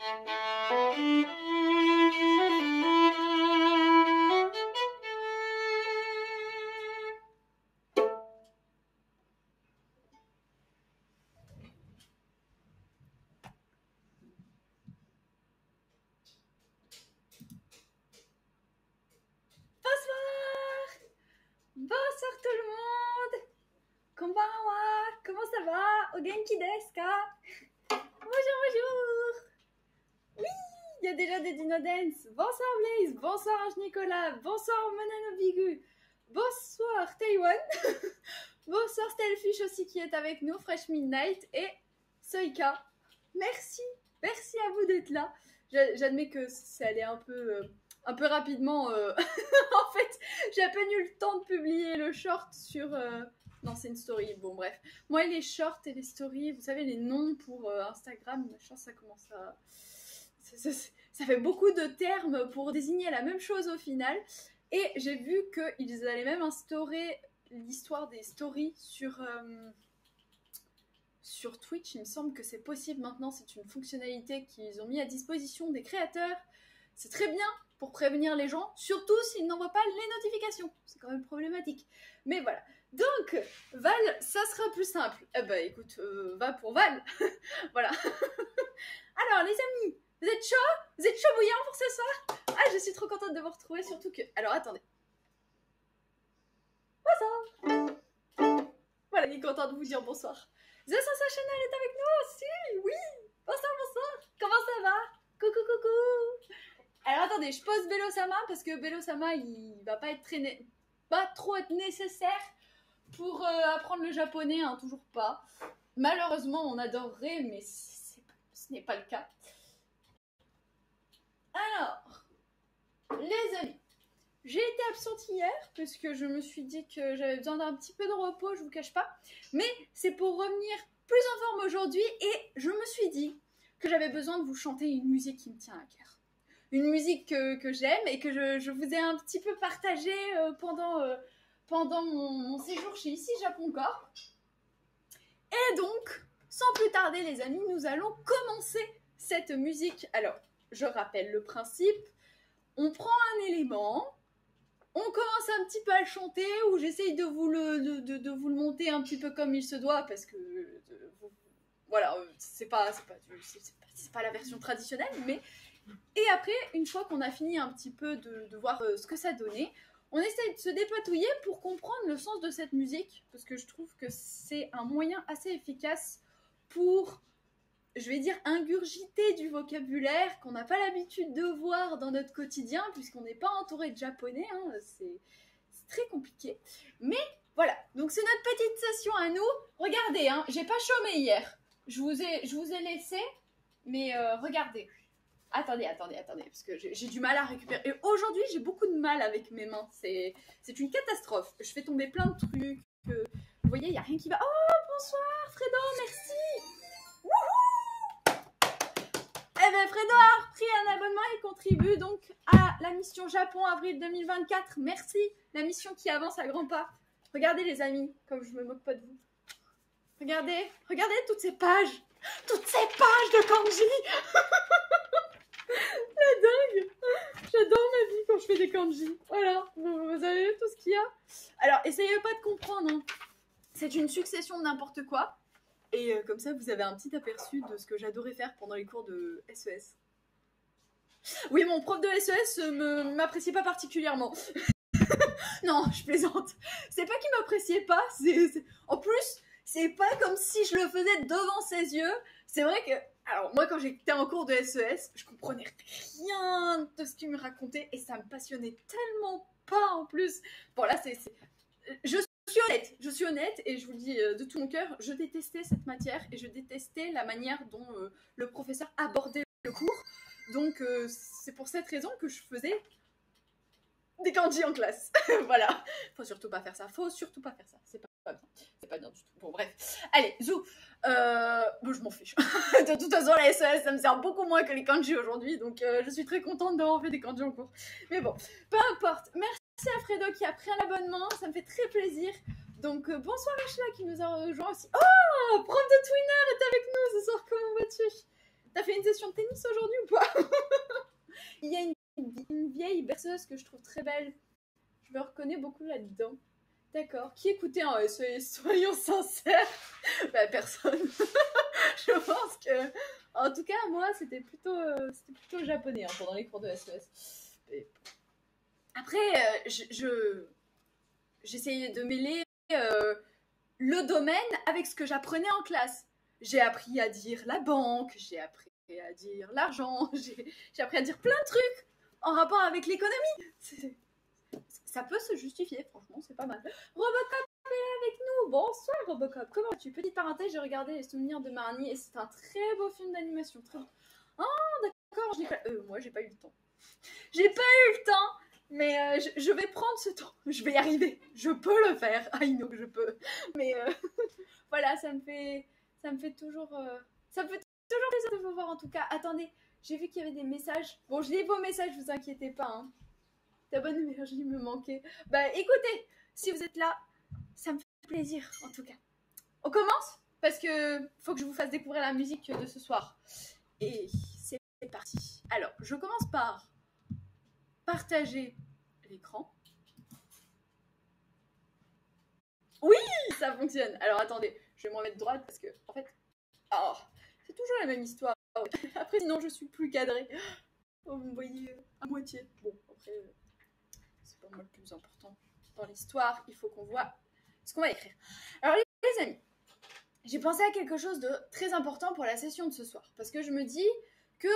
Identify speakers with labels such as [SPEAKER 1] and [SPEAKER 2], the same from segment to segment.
[SPEAKER 1] Bonsoir tout le monde. Konbanwa. Comment ça va? O genki desu ka? Bonjour, bonjour. Oui, il y a déjà des Dino Dance. Bonsoir Blaze, bonsoir Ange Nicolas, bonsoir Monano Bigu, bonsoir Taïwan, bonsoir Stelfish aussi qui est avec nous, Fresh Midnight et Soika. Merci, merci à vous d'être là. J'admets que c'est allé un peu rapidement. En fait, j'ai à peine eu le temps de publier le short sur... Non, c'est une story. Bon, bref. Moi, les shorts et les stories, vous savez, les noms pour Instagram, machin, ça commence à... Ça fait beaucoup de termes pour désigner la même chose au final. Et j'ai vu qu'ils allaient même instaurer l'histoire des stories sur Twitch. Il me semble que c'est possible maintenant. C'est une fonctionnalité qu'ils ont mis à disposition des créateurs. C'est très bien pour prévenir les gens, surtout s'ils n'envoient pas les notifications. C'est quand même problématique. Mais voilà. Donc, Val, ça sera plus simple. Eh ben, écoute, va pour Val. Voilà. Alors, les amis, vous êtes chaud? Vous êtes chaud bouillant pour ce soir? Ah, je suis trop contente de vous retrouver, surtout que... Alors, attendez. Bonsoir. Voilà, il est content de vous dire bonsoir. The Sensationnel est avec nous aussi. Oui. Bonsoir, bonsoir. Comment ça va? Coucou, coucou. Alors, attendez, je pose Bello-sama parce que Bello-sama, il va pas être pas trop être nécessaire pour apprendre le japonais, hein, toujours pas. Malheureusement, on adorerait, mais ce n'est pas le cas. Alors, les amis, j'ai été absente hier parce que je me suis dit que j'avais besoin d'un petit peu de repos, je vous cache pas. Mais c'est pour revenir plus en forme aujourd'hui et je me suis dit que j'avais besoin de vous chanter une musique qui me tient à cœur. Une musique que j'aime et que je vous ai un petit peu partagée pendant mon séjour chez Ici Japon Corp. Et donc, sans plus tarder les amis, nous allons commencer cette musique. Alors, je rappelle le principe. On prend un élément, on commence un petit peu à le chanter, ou j'essaye de vous le monter un petit peu comme il se doit, parce que, voilà, c'est pas la version traditionnelle, mais... Et après, une fois qu'on a fini un petit peu de voir ce que ça donnait, on essaye de se dépatouiller pour comprendre le sens de cette musique, parce que je trouve que c'est un moyen assez efficace pour, je vais dire, ingurgiter du vocabulaire qu'on n'a pas l'habitude de voir dans notre quotidien, puisqu'on n'est pas entouré de japonais, hein, c'est très compliqué. Mais voilà, donc c'est notre petite session à nous. Regardez, hein, j'ai pas chômé hier. Je vous ai laissé, mais regardez. Attendez, parce que j'ai du mal à récupérer. Et aujourd'hui, j'ai beaucoup de mal avec mes mains. C'est une catastrophe. Je fais tomber plein de trucs. Vous voyez, il n'y a rien qui va. Oh, bonsoir, Fredo, merci. Wouhou! Eh bien, Fredo a repris un abonnement et contribue donc à la mission Japon avril 2024. Merci, la mission qui avance à grands pas. Regardez, les amis, comme je me moque pas de vous. Regardez toutes ces pages. Toutes ces pages de kanji. C'est dingue. J'adore ma vie quand je fais des kanji. Voilà, vous avez vu tout ce qu'il y a. Alors, essayez pas de comprendre. Hein. C'est une succession de n'importe quoi. Et comme ça, vous avez un petit aperçu de ce que j'adorais faire pendant les cours de SES. Oui, mon prof de SES m'appréciait pas particulièrement. Non, je plaisante. C'est pas qu'il m'appréciait pas. En plus, c'est pas comme si je le faisais devant ses yeux. C'est vrai que... Alors, moi, quand j'étais en cours de SES, je comprenais rien de ce qu'il me racontait et ça me passionnait tellement pas en plus. Bon, là, je suis honnête et je vous le dis de tout mon cœur, je détestais cette matière et je détestais la manière dont le professeur abordait le cours. Donc, c'est pour cette raison que je faisais des kanji en classe. Voilà. Faut surtout pas faire ça. C'est pas bien du tout. Bon, bref. Allez, zou. Bon, je m'en fiche. De toute façon, la SES, ça me sert beaucoup moins que les kanji aujourd'hui. Donc, je suis très contente d'avoir fait des kanji en cours. Mais bon, peu importe. Merci à Fredo qui a pris un abonnement. Ça me fait très plaisir. Donc, bonsoir Ashla qui nous a rejoint aussi. Oh, prof de Twinner est avec nous ce soir. Comment vas-tu? T'as fait une session de tennis aujourd'hui ou pas? Il y a une vieille berceuse que je trouve très belle. Je me reconnais beaucoup là-dedans. D'accord. Qui écoutait en SES? Soyons sincères. Bah, personne. Je pense que... En tout cas, moi, c'était plutôt japonais pendant les cours de SES. Et... Après, j'essayais de mêler le domaine avec ce que j'apprenais en classe. J'ai appris à dire la banque, j'ai appris à dire l'argent, j'ai appris à dire plein de trucs en rapport avec l'économie. Ça peut se justifier, franchement, c'est pas mal. Robocop est avec nous. Bonsoir Robocop, comment vas-tu? Petite parenthèse, j'ai regardé Les Souvenirs de Marnie et c'est un très beau film d'animation. Très... Oh, d'accord, moi j'ai pas eu le temps. J'ai pas eu le temps, mais je vais prendre ce temps. Je vais y arriver. Je peux le faire. I know que je peux. Mais voilà, ça me fait toujours... ça me fait toujours plaisir de vous voir en tout cas. Attendez, j'ai vu qu'il y avait des messages. Bon, je lis vos messages, vous inquiétez pas. Hein. Ta bonne énergie me manquait. Bah écoutez, si vous êtes là, ça me fait plaisir en tout cas. On commence parce que faut que je vous fasse découvrir la musique de ce soir. Et c'est parti. Alors, je commence par partager l'écran. Oui, ça fonctionne. Alors attendez, je vais me remettre droite parce que en fait, oh, c'est toujours la même histoire. Après, sinon, je suis plus cadrée. Oh, vous me voyez à moitié. Bon, après, c'est pas moi le plus important dans l'histoire. Il faut qu'on voit ce qu'on va écrire. Alors, les amis, j'ai pensé à quelque chose de très important pour la session de ce soir. Parce que je me dis que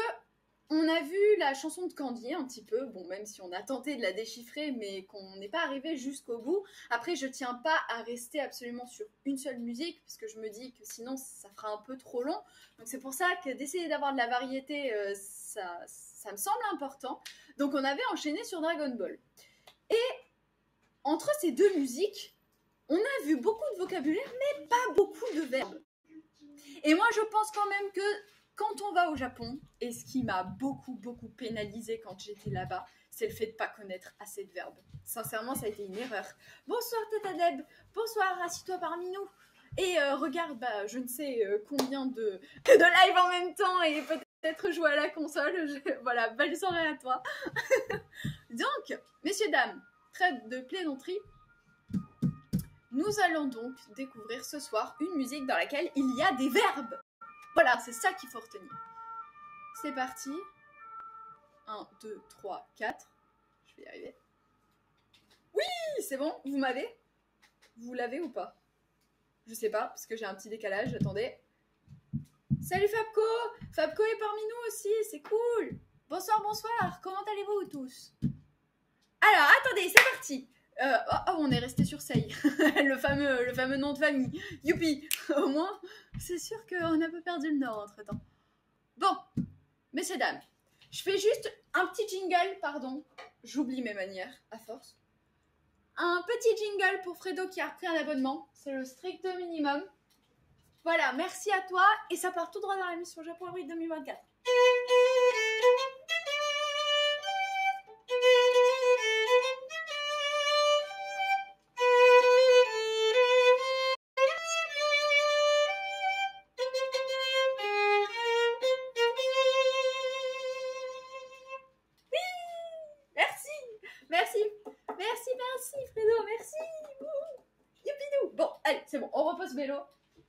[SPEAKER 1] on a vu la chanson de Candy un petit peu, bon, même si on a tenté de la déchiffrer, mais qu'on n'est pas arrivé jusqu'au bout. Après, je tiens pas à rester absolument sur une seule musique, parce que je me dis que sinon, ça fera un peu trop long. Donc, c'est pour ça que d'essayer d'avoir de la variété, ça me semble important. Donc, on avait enchaîné sur Dragon Ball. Et entre ces deux musiques, on a vu beaucoup de vocabulaire, mais pas beaucoup de verbes. Et moi, je pense quand même que quand on va au Japon, et ce qui m'a beaucoup pénalisé quand j'étais là-bas, c'est le fait de ne pas connaître assez de verbes. Sincèrement, ça a été une erreur. Bonsoir Tata Deb, bonsoir, assis-toi parmi nous. Et regarde, je ne sais combien de live en même temps et peut-être jouer à la console. Voilà, belle soirée à toi. Donc, messieurs, dames, trêve de plaisanterie. Nous allons donc découvrir ce soir une musique dans laquelle il y a des verbes. Voilà, c'est ça qu'il faut retenir. C'est parti. 1, 2, 3, 4. Je vais y arriver. Oui, c'est bon, vous m'avez? Vous l'avez ou pas? Je sais pas, parce que j'ai un petit décalage, attendez. Salut Fabco! Fabco est parmi nous aussi, c'est cool! Bonsoir, bonsoir, comment allez-vous tous? Alors, attendez, c'est parti! On est resté sur Sei, le fameux nom de famille. Youpi! Au moins, c'est sûr qu'on a un peu perdu le nord entre-temps. Bon, messieurs, dames, je fais juste un petit jingle, pardon. J'oublie mes manières, à force. Un petit jingle pour Fredo qui a repris un abonnement. C'est le strict minimum. Voilà, merci à toi. Et ça part tout droit dans la mission Japon Avril 2024. Merci Fredo, merci. Youpidou. Bon, allez, c'est bon, on repose vélo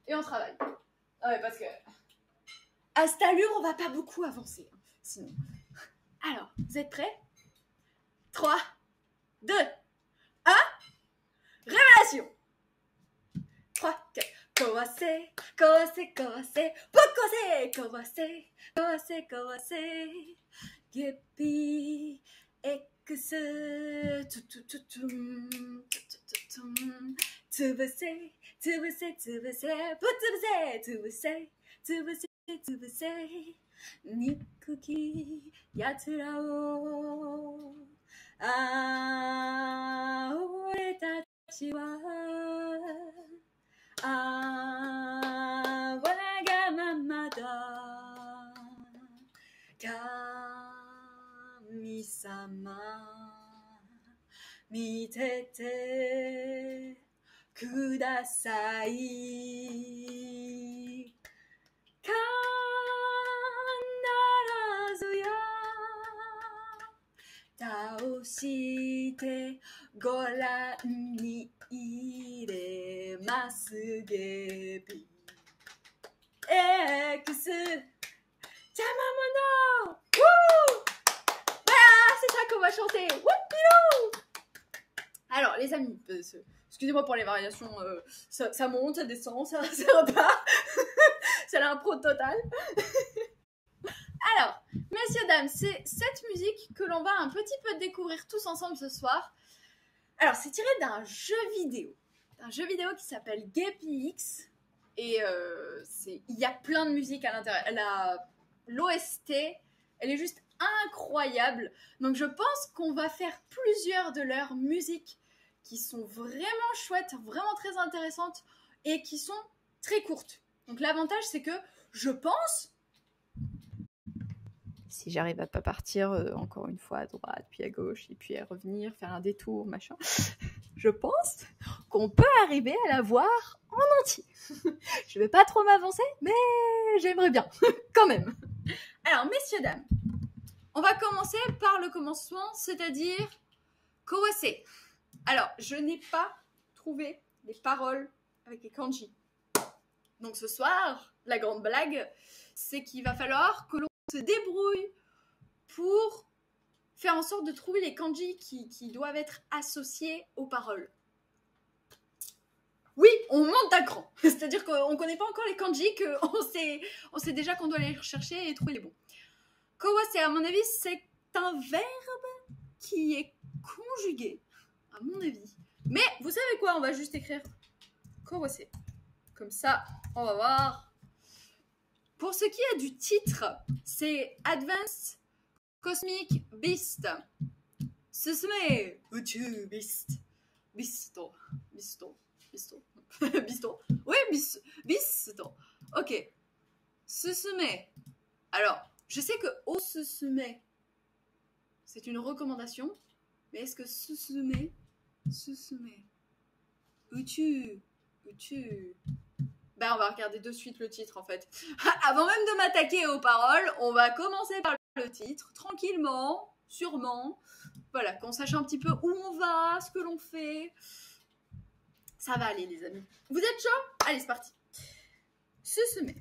[SPEAKER 1] et on travaille. Ouais, parce que à cette allure, on va pas beaucoup avancer. Sinon. Alors, vous êtes prêts? 3, 2, 1. Révélation. 3, 4. Kawase, kawase, kawase, pokose, kawase, kawase, kawase, gepi, X, tsubuse, tsubuse, tsubuse, putsubuse, tsubuse, tsubuse, tsubuse, nikuki, yatsura o, ore tachi wa, wagamama da, kami-sama, mitete kudasai. してご覧に入れますゲピ X 邪魔者 Voilà, c'est ça qu'on va chanter. Alors les amis, excusez-moi pour les variations, ça monte, ça descend, ça repart. C'est l'impro total. Alors, messieurs, dames, c'est cette musique que l'on va un petit peu découvrir tous ensemble ce soir. Alors, c'est tiré d'un jeu vidéo. Un jeu vidéo qui s'appelle Gepi X. Et il y a plein de musique à l'intérieur. L'OST, elle est juste incroyable. Donc, je pense qu'on va faire plusieurs de leurs musiques qui sont vraiment chouettes, vraiment très intéressantes et qui sont très courtes. Donc, l'avantage, c'est que je pense... Si j'arrive à pas partir encore une fois à droite, puis à gauche, et puis à revenir, faire un détour, machin, je pense qu'on peut arriver à la voir en entier. Je vais pas trop m'avancer, mais j'aimerais bien, quand même. Alors, messieurs, dames, on va commencer par le commencement, c'est-à-dire Kowase. Alors, je n'ai pas trouvé les paroles avec les kanji. Donc ce soir, la grande blague, c'est qu'il va falloir que l'on se débrouille pour faire en sorte de trouver les kanji qui doivent être associés aux paroles. Oui, on monte d'un cran. C'est-à-dire qu'on ne connaît pas encore les kanji, on sait déjà qu'on doit aller les rechercher et trouver les bons. Kowase, à mon avis, c'est un verbe qui est conjugué, à mon avis. Mais vous savez quoi, on va juste écrire Kowase. Comme ça, on va voir. Pour ce qui est du titre, c'est Advanced Cosmic Beast. Susume Uchu Beast. Bisto. Oui, Bisto. Ok. Susume. Alors, je sais que Osusume, c'est une recommandation. Mais est-ce que Susume, Uchu. Ben, on va regarder de suite le titre en fait. Avant même de m'attaquer aux paroles, on va commencer par le titre, tranquillement, sûrement. Voilà, qu'on sache un petit peu où on va, ce que l'on fait. Ça va aller les amis. Vous êtes chaud? Allez, c'est parti. Susume.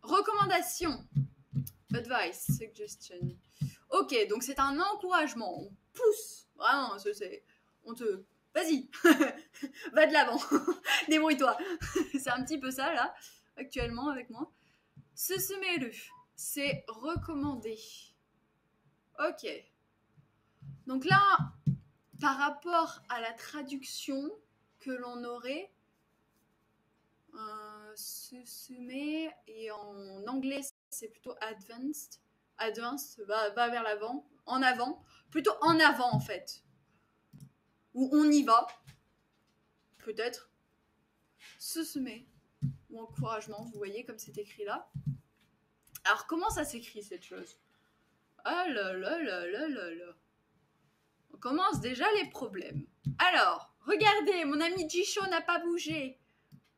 [SPEAKER 1] Recommandation. Advice, suggestion. Ok, donc c'est un encouragement. On pousse. Vraiment, on te... Vas-y, va de l'avant, débrouille-toi. C'est un petit peu ça, là, actuellement, avec moi. Susumeru, c'est recommandé. Ok. Donc là, par rapport à la traduction que l'on aurait, susume, et en anglais, c'est plutôt advanced. Advanced, va vers l'avant, en avant. Plutôt en avant, en fait. Ou on y va, peut-être, susume, ou encouragement, vous voyez comme c'est écrit là. Alors, comment ça s'écrit cette chose? Ah là là là là là là. On commence déjà les problèmes. Alors, regardez, mon ami Jisho n'a pas bougé.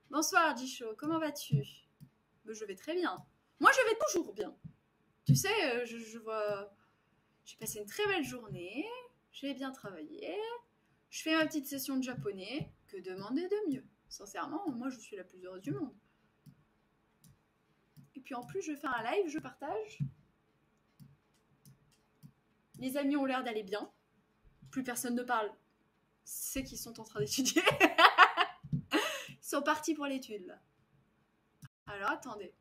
[SPEAKER 1] Bonsoir Jisho, comment vas-tu? Je vais très bien. Moi, je vais toujours bien. Tu sais, je vois... J'ai passé une très belle journée, j'ai bien travaillé... Je fais ma petite session de japonais. Que demander de mieux? Sincèrement, moi, je suis la plus heureuse du monde. Et puis en plus, je fais un live, je partage. Les amis ont l'air d'aller bien. Plus personne ne parle. C'est qu'ils sont en train d'étudier. Ils sont partis pour l'étude, là. Alors, attendez.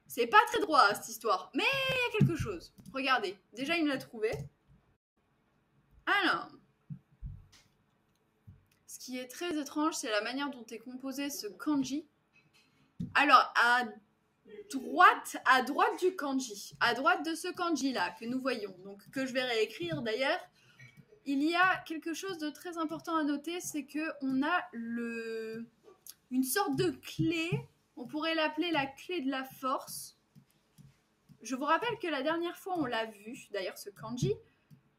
[SPEAKER 1] C'est pas très droit, cette histoire. Mais il y a quelque chose. Regardez. Déjà, il me l'a trouvé. Alors... Ce qui est très étrange, c'est la manière dont est composé ce kanji. Alors, à droite du kanji, à droite de ce kanji-là que nous voyons, donc que je vais réécrire d'ailleurs, il y a quelque chose de très important à noter, c'est qu'on a une sorte de clé, on pourrait l'appeler la clé de la force. Je vous rappelle que la dernière fois, on l'a vu, d'ailleurs ce kanji,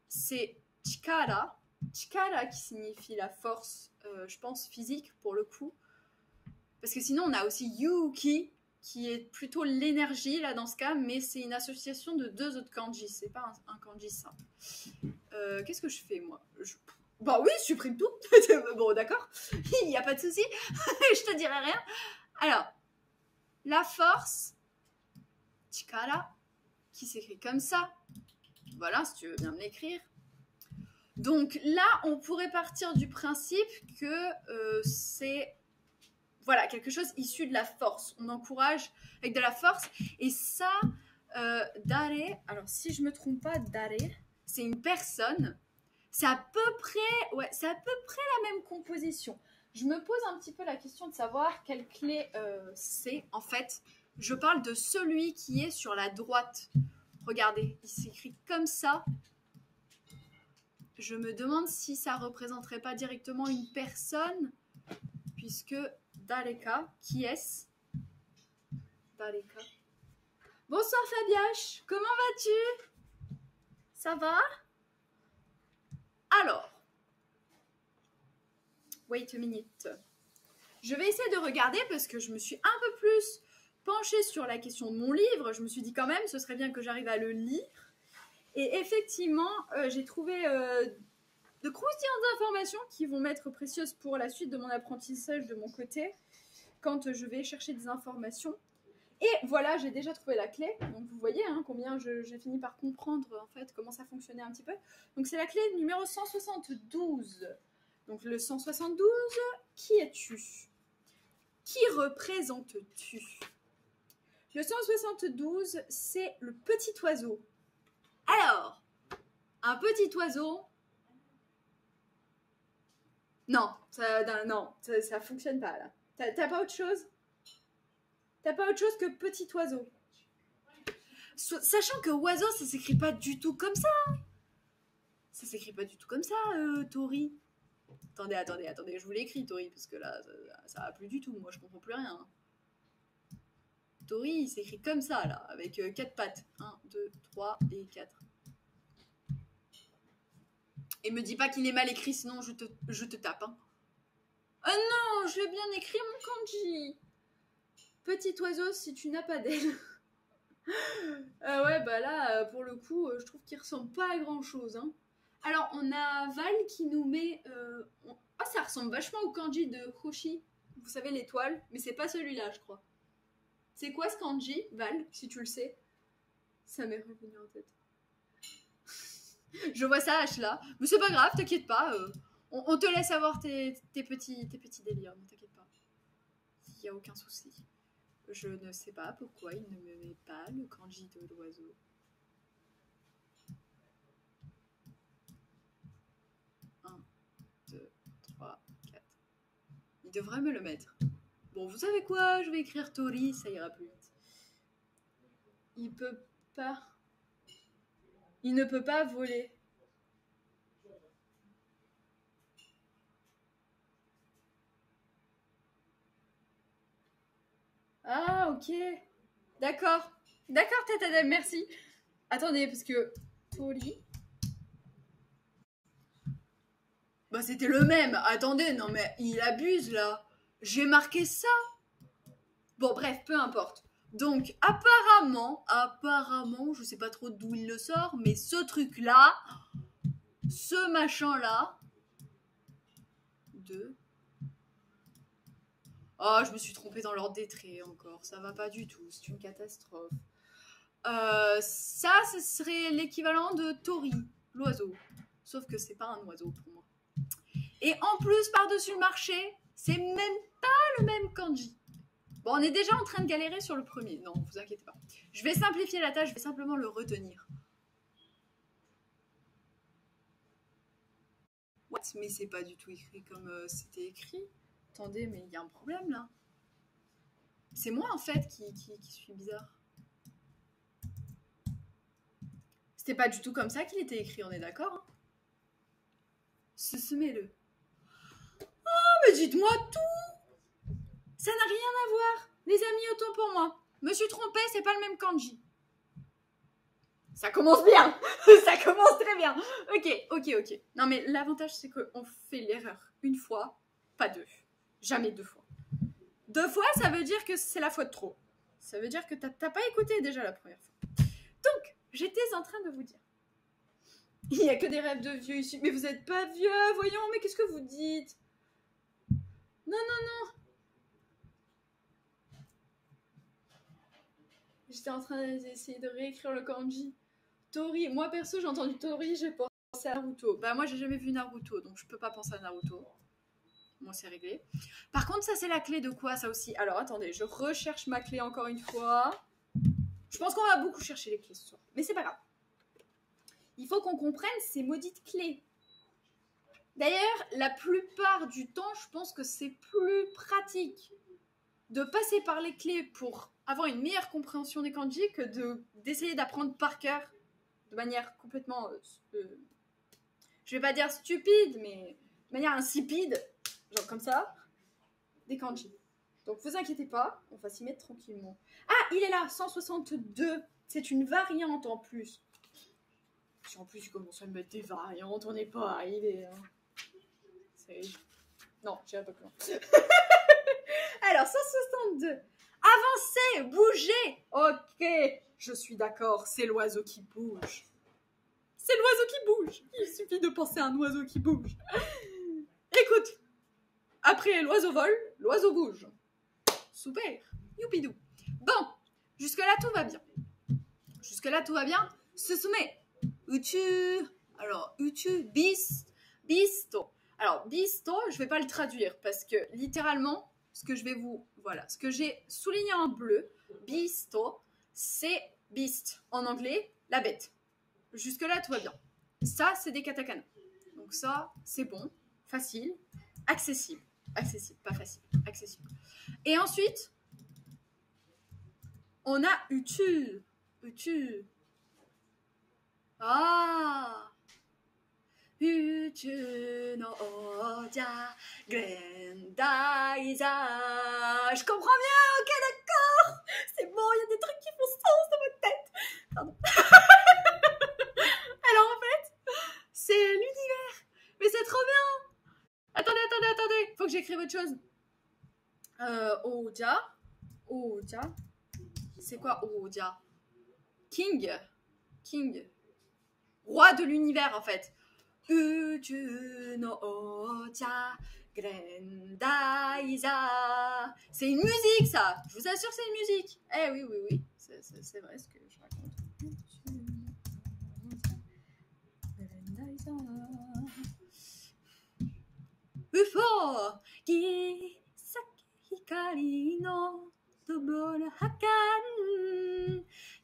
[SPEAKER 1] c'est chikara. Chikara qui signifie la force, je pense, physique pour le coup. Parce que sinon, on a aussi Yuki qui est plutôt l'énergie, là, dans ce cas, mais c'est une association de 2 autres kanji. C'est pas un kanji simple. Qu'est-ce que je fais, moi? Bah oui, je supprime tout. Bon, d'accord. Il n'y a pas de souci. Je te dirai rien. Alors, la force, chikara, qui s'écrit comme ça. Voilà, si tu veux bien me l'écrire. Donc là, on pourrait partir du principe que c'est voilà, quelque chose issu de la force. On encourage avec de la force. Et ça, dare, alors si je ne me trompe pas, dare, c'est une personne. C'est à peu près, ouais, c'est à peu près la même composition. Je me pose un petit peu la question de savoir quelle clé c'est. En fait, je parle de celui qui est sur la droite. Regardez, il s'écrit comme ça. Je me demande si ça ne représenterait pas directement une personne, puisque Daleka, qui est-ce? Daleka. Bonsoir Fabiache, comment vas-tu? Ça va? Alors, wait a minute. Je vais essayer de regarder parce que je me suis un peu plus penchée sur la question de mon livre. Je me suis dit quand même, ce serait bien que j'arrive à le lire. Et effectivement, j'ai trouvé de croustillantes informations qui vont m'être précieuses pour la suite de mon apprentissage de mon côté, quand je vais chercher des informations. Et voilà, j'ai déjà trouvé la clé. Donc vous voyez hein, combien j'ai fini par comprendre en fait comment ça fonctionnait un petit peu. Donc c'est la clé numéro 172. Donc le 172, qui es-tu? Qui représentes-tu? Le 172, c'est le petit oiseau. Alors, un petit oiseau... Non, ça fonctionne pas là. T'as pas autre chose? T'as pas autre chose que petit oiseau? Sachant que oiseau, ça s'écrit pas du tout comme ça. Ça s'écrit pas du tout comme ça, Tori. Attendez, je vous l'écris, Tori, parce que là, ça va plus du tout. Moi, je comprends plus rien. Tori, il s'écrit comme ça, là, avec 4 pattes. 1, 2, 3 et 4. Et me dis pas qu'il est mal écrit, sinon je te tape. Hein. Oh non, je l'ai bien écrit, mon kanji. Petit oiseau, si tu n'as pas d'aile. Ouais, bah là, pour le coup, je trouve qu'il ressemble pas à grand chose. Hein. Alors, on a Val qui nous met... Ah, ça ressemble vachement au kanji de Hoshi. Vous savez, l'étoile. Mais c'est pas celui-là, je crois. C'est quoi ce kanji, Val, si tu le sais? Ça m'est revenu en tête. Je vois ça H là. Mais c'est pas grave, t'inquiète pas. On te laisse avoir tes petits délires, ne t'inquiète pas. Il n'y a aucun souci. Je ne sais pas pourquoi il ne me met pas le kanji de l'oiseau. Un, 2, 3, 4. Il devrait me le mettre. Bon, vous savez quoi? Je vais écrire Tori, ça ira plus vite. Il peut pas... Il ne peut pas voler. Ah, ok. D'accord. D'accord, Tatadem, merci. Attendez, parce que... Tori... Bah, c'était le même. Attendez, non mais il abuse, là. J'ai marqué ça. Bon, bref, peu importe. Donc, apparemment, je sais pas trop d'où il le sort, mais ce truc-là, ce machin-là... 2... Oh, je me suis trompée dans l'ordre des traits encore. Ça va pas du tout. C'est une catastrophe. Ça, ce serait l'équivalent de Tori, l'oiseau. Sauf que c'est pas un oiseau pour moi. Et en plus, par-dessus le marché, c'est même pas le même kanji. Bon, on est déjà en train de galérer sur le premier. Non, vous inquiétez pas. Je vais simplifier la tâche, je vais simplement le retenir. What? Mais c'est pas du tout écrit comme c'était écrit. Attendez, mais il y a un problème là. C'est moi en fait qui suis bizarre. C'était pas du tout comme ça qu'il était écrit, on est d'accord hein? Semez-le. Oh, mais dites-moi tout! Ça n'a rien à voir. Les amis, autant pour moi. Me suis trompée, c'est pas le même kanji. Ça commence bien. Ça commence très bien. Ok. Non, mais l'avantage, c'est qu'on fait l'erreur une fois, pas deux. Jamais 2 fois. 2 fois, ça veut dire que c'est la fois de trop. Ça veut dire que t'as pas écouté déjà la première fois. Donc, j'étais en train de vous dire. Il n'y a que des rêves de vieux ici. Mais vous n'êtes pas vieux, voyons, mais qu'est-ce que vous dites? Non, non, non. J'étais en train d'essayer de réécrire le kanji. Tori, moi perso, j'ai entendu Tori, j'ai pensé à Naruto. Bah, moi, j'ai jamais vu Naruto, donc je peux pas penser à Naruto. Moi, c'est réglé. Par contre, ça, c'est la clé de quoi, ça aussi? Alors, attendez, je recherche ma clé encore une fois. Je pense qu'on va beaucoup chercher les clés ce soir. Mais c'est pas grave. Il faut qu'on comprenne ces maudites clés. D'ailleurs, la plupart du temps, je pense que c'est plus pratique de passer par les clés pour avoir une meilleure compréhension des kanji que d'essayer d'apprendre par cœur de manière complètement, je vais pas dire stupide, mais de manière insipide, genre comme ça, des kanji. Donc vous inquiétez pas, on va s'y mettre tranquillement. Ah, il est là, 162. C'est une variante en plus. Si en plus tu commences à me mettre des variantes, on n'est pas arrivé. Hein. Non, j'irai pas plus loin. Alors, 162. Avancez, bougez. Ok, je suis d'accord, c'est l'oiseau qui bouge. C'est l'oiseau qui bouge. Il suffit de penser à un oiseau qui bouge. Écoute, après l'oiseau vole, l'oiseau bouge. Super, youpidou. Bon, jusque-là, tout va bien. Jusque-là, tout va bien. Susume. Uchu. Alors, uchu, bisto. Alors, bisto, je vais pas le traduire parce que littéralement, ce que j'ai souligné en bleu, bisto, c'est beast. En anglais, la bête. Jusque-là, tout va bien. Ça, c'est des katakana. Donc ça, c'est bon, facile, accessible. Accessible, pas facile, accessible. Et ensuite, on a utu. Utu. Ah! Utu no oja Grendaisa. Je comprends bien, ok, d'accord. C'est bon, il y a des trucs qui font sens dans ma tête. Pardon. Alors en fait, c'est l'univers. Mais c'est trop bien. Attendez. Faut que j'écrive autre chose. Oja. C'est quoi Oja? King. Roi de l'univers en fait. Uju no oja Grendaisa. C'est une musique ça. Je vous assure c'est une musique. Eh oui. C'est vrai ce que je raconte. Ufo Kisaki hikari no toboru hakan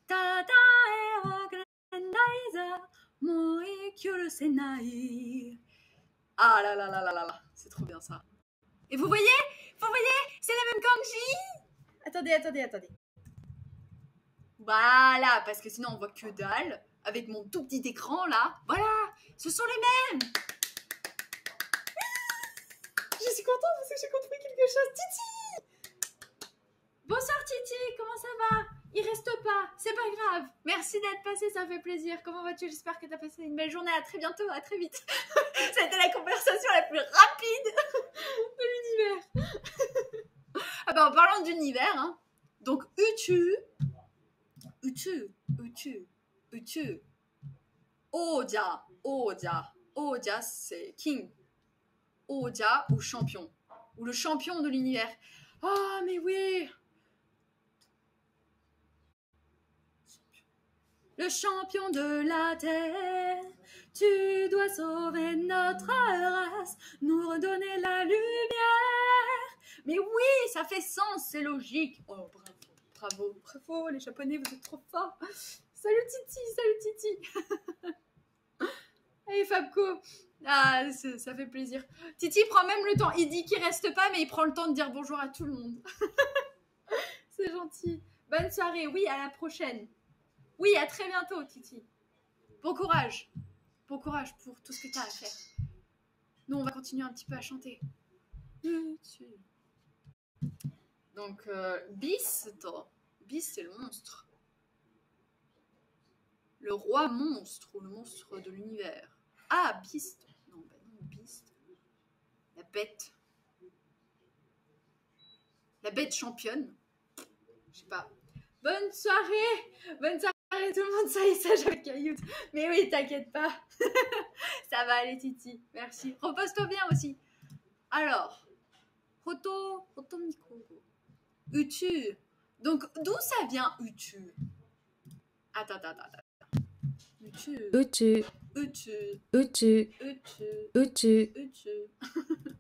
[SPEAKER 1] Tadae wa Grendaisa Moi kyurusenai. Ah là, c'est trop bien ça. Et vous voyez, c'est la même kanji. Attendez. Voilà, parce que sinon on voit que dalle. Avec mon tout petit écran là, voilà, ce sont les mêmes. Je suis contente parce que j'ai compris quelque chose. Titi. Bonsoir Titi, comment ça va? Il reste pas, c'est pas grave. Merci d'être passé, ça fait plaisir. Comment vas-tu? J'espère que tu as passé une belle journée. À très bientôt, à très vite. Ça a été la conversation la plus rapide de l'univers. Ah bah en parlant d'univers, hein. Donc Utu. Oja, c'est king. Oja ou champion. Ou le champion de l'univers. Ah mais oui. Le champion de la terre, tu dois sauver notre race, nous redonner la lumière. Mais oui, ça fait sens, c'est logique. Oh, bravo, les Japonais, vous êtes trop forts. Salut Titi. Hey Fabco, ah, ça fait plaisir. Titi prend même le temps, il dit qu'il reste pas, mais il prend le temps de dire bonjour à tout le monde. C'est gentil. Bonne soirée, oui, à la prochaine. Oui, à très bientôt, Titi. Bon courage pour tout ce que tu as à faire. Nous, on va continuer un petit peu à chanter. Donc, Beast, c'est le monstre. Le roi monstre ou le monstre de l'univers. Ah, Beast. Non, Beast. La bête. La bête championne. Je sais pas. Bonne soirée. Bonne soirée tout le monde. Ça y est, ça j'avais Cailloute. Mais oui, t'inquiète pas. Ça va aller, Titi. Merci. Repose-toi bien aussi. Alors, Roto Mikoro. Utu. Donc, d'où ça vient Utu? Attends. Utu.
[SPEAKER 2] Utu.
[SPEAKER 1] Utu.
[SPEAKER 2] Utu.
[SPEAKER 1] Utu.
[SPEAKER 2] Utu.
[SPEAKER 1] Utu.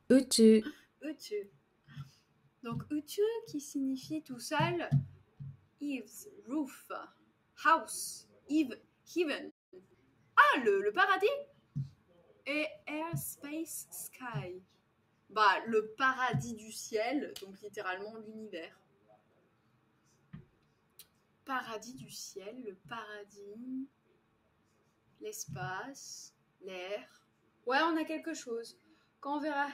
[SPEAKER 2] Utu.
[SPEAKER 1] Utu. Donc, Utu qui signifie tout seul Eve's roof, house, Eve, heaven. Ah, le paradis? Et air, space, sky. Bah, le paradis du ciel, donc littéralement l'univers. Paradis du ciel, le paradis, l'espace, l'air. Ouais, on a quelque chose. Quand on verra...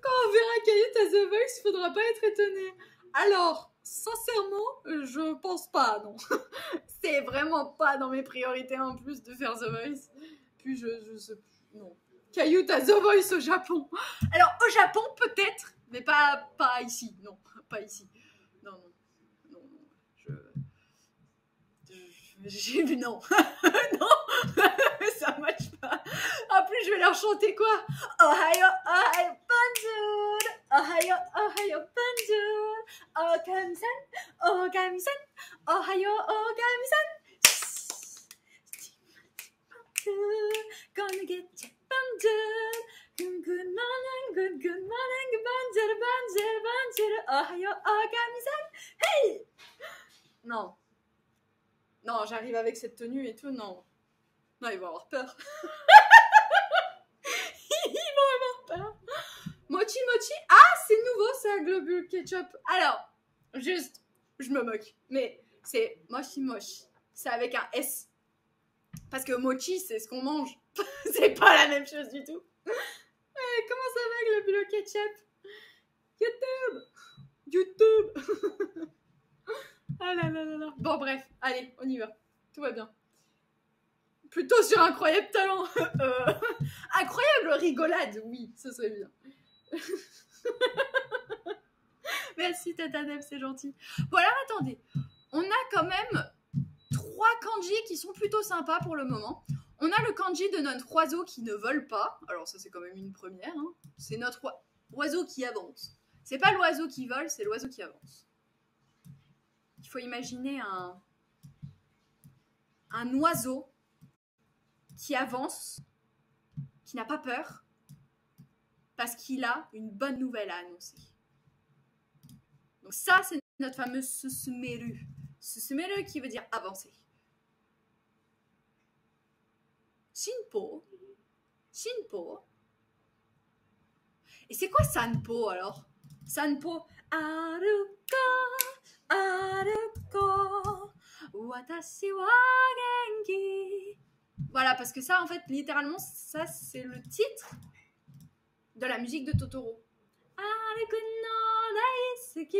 [SPEAKER 1] Quand on verra Cailloute à The Voice, faudra pas être étonné. Alors, sincèrement, je pense pas, non. C'est vraiment pas dans mes priorités en plus de faire The Voice. Puis je sais plus, non. Cailloute à The Voice au Japon. Alors, au Japon, peut-être, mais pas ici, non. Pas ici. Non. J'ai vu non. Non, ça match pas. En plus, je vais leur chanter quoi? Ohayo, ohayo, bonjour. Ohayo, ohayo, bonjour. Okami-san, okami-san. Ohayo, okami-san. Gonna get you, bonjour. Good morning, good morning, bonjour, bonjour, bonjour. Ohayo, okami-san. Hey! Non. Non, j'arrive avec cette tenue et tout, non. Non, ils vont avoir peur. Ils vont avoir peur. Mochi. Ah, c'est nouveau ça, Globule Ketchup. Alors, juste, je me moque. Mais c'est mochi. C'est avec un S. Parce que mochi, c'est ce qu'on mange. C'est pas la même chose du tout. Comment ça va, Globule Ketchup? YouTube. Ah là. Bon, bref, allez, on y va. Tout va bien. Plutôt sur Incroyable Talent. Incroyable rigolade, oui, ce serait bien. Merci, Tata Neb, c'est gentil. Bon, alors attendez. On a quand même 3 kanji qui sont plutôt sympas pour le moment. On a le kanji de notre oiseau qui ne vole pas. Alors, ça, c'est quand même une première. Hein. C'est notre oiseau qui avance. C'est pas l'oiseau qui vole, c'est l'oiseau qui avance. Il faut imaginer un oiseau qui avance, qui n'a pas peur, parce qu'il a une bonne nouvelle à annoncer. Donc ça, c'est notre fameux susumeru. Susumeru qui veut dire avancer. Shinpo. Et c'est quoi Sanpo alors? Sanpo. Aruko, watashi wa genki. Voilà, parce que ça, en fait, littéralement, ça, c'est le titre de la musique de Totoro. Aruku no daisuki.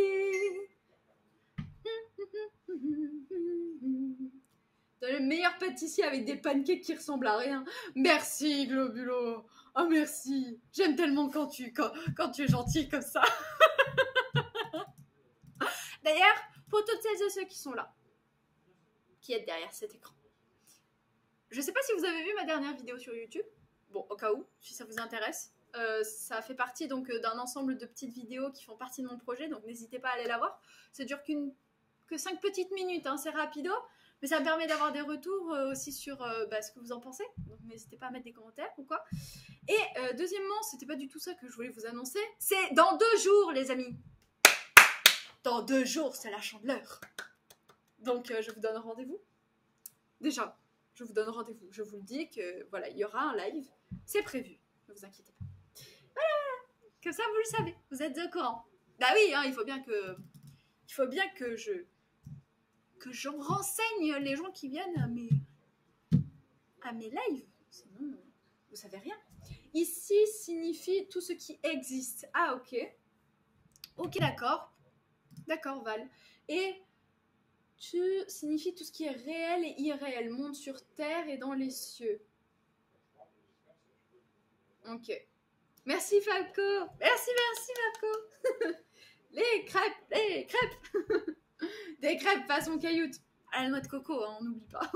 [SPEAKER 1] Le meilleur pâtissier avec des pancakes qui ressemblent à rien. Merci, Globulo. Oh, merci. J'aime tellement quand tu es gentil comme ça. D'ailleurs, pour toutes celles et ceux qui sont là, qui êtes derrière cet écran, je sais pas si vous avez vu ma dernière vidéo sur YouTube. Bon, au cas où, si ça vous intéresse. Ça fait partie donc d'un ensemble de petites vidéos qui font partie de mon projet, donc n'hésitez pas à aller la voir. Ça dure que 5 petites minutes, hein, c'est rapido, mais ça me permet d'avoir des retours aussi sur ce que vous en pensez. Donc n'hésitez pas à mettre des commentaires ou quoi. Et deuxièmement, c'était pas du tout ça que je voulais vous annoncer. C'est dans 2 jours, les amis. Dans 2 jours, c'est la Chandeleur. Donc, je vous donne rendez-vous. Déjà, je vous donne rendez-vous. Je vous le dis que, voilà, il y aura un live. C'est prévu. Ne vous inquiétez pas. Voilà. Comme ça, vous le savez. Vous êtes au courant. Bah oui, hein, il faut bien que je renseigne les gens qui viennent à mes lives. Sinon, vous savez rien. Ici signifie tout ce qui existe. Ah, ok. Ok, d'accord. D'accord, Val. Et tu signifie tout ce qui est réel et irréel, monde sur terre et dans les cieux. Ok. Merci, Falco. Merci, Falco. Les crêpes, les crêpes. Des crêpes façon cailloute. À la noix de coco, hein, on n'oublie pas.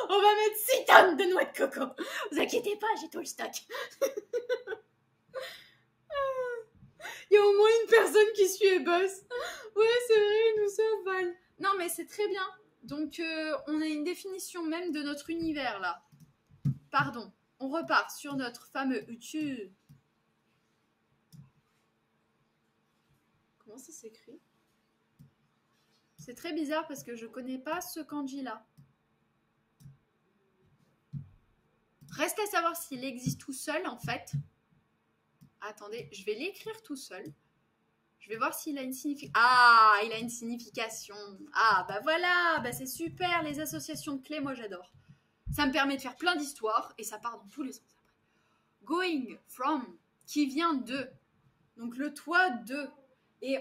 [SPEAKER 1] On va mettre 6 tonnes de noix de coco. Vous inquiétez pas, j'ai tout le stock. Il y a au moins une personne qui suit et bosse. Ouais, c'est vrai, nous sommes Val. Non, mais c'est très bien. Donc, on a une définition même de notre univers, là. Pardon. On repart sur notre fameux YouTube. Comment ça s'écrit? C'est très bizarre parce que je connais pas ce kanji-là. Reste à savoir s'il existe tout seul, en fait. Attendez, je vais l'écrire tout seul. Je vais voir s'il a une signification. Ah, il a une signification. Ah, bah voilà, bah c'est super, les associations de clés, moi j'adore. Ça me permet de faire plein d'histoires et ça part dans tous les sens après. Going from, qui vient de. Donc le toit de. Et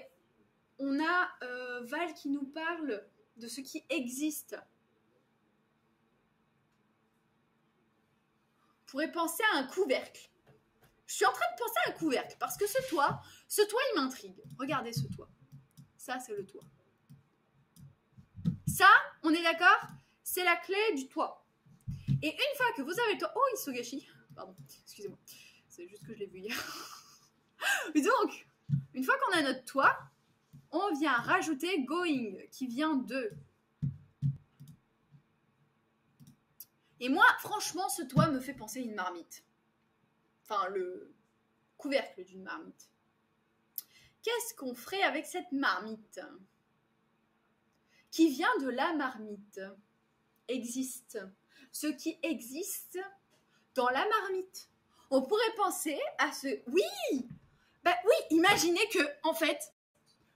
[SPEAKER 1] on a Val qui nous parle de ce qui existe. On pourrait penser à un couvercle. Je suis en train de penser à un couvercle parce que ce toit, il m'intrigue. Regardez ce toit. Ça, c'est le toit. Ça, on est d'accord? C'est la clé du toit. Et une fois que vous avez le toit... Oh, Isogashi. Pardon, excusez-moi. C'est juste que je l'ai vu hier. Et donc, une fois qu'on a notre toit, on vient rajouter going, qui vient de... Et moi, franchement, ce toit me fait penser à une marmite. Enfin, le couvercle d'une marmite. Qu'est-ce qu'on ferait avec cette marmite? Qui vient de la marmite. Existe. Ce qui existe dans la marmite. On pourrait penser à ce... Oui! Bah oui, imaginez que, en fait,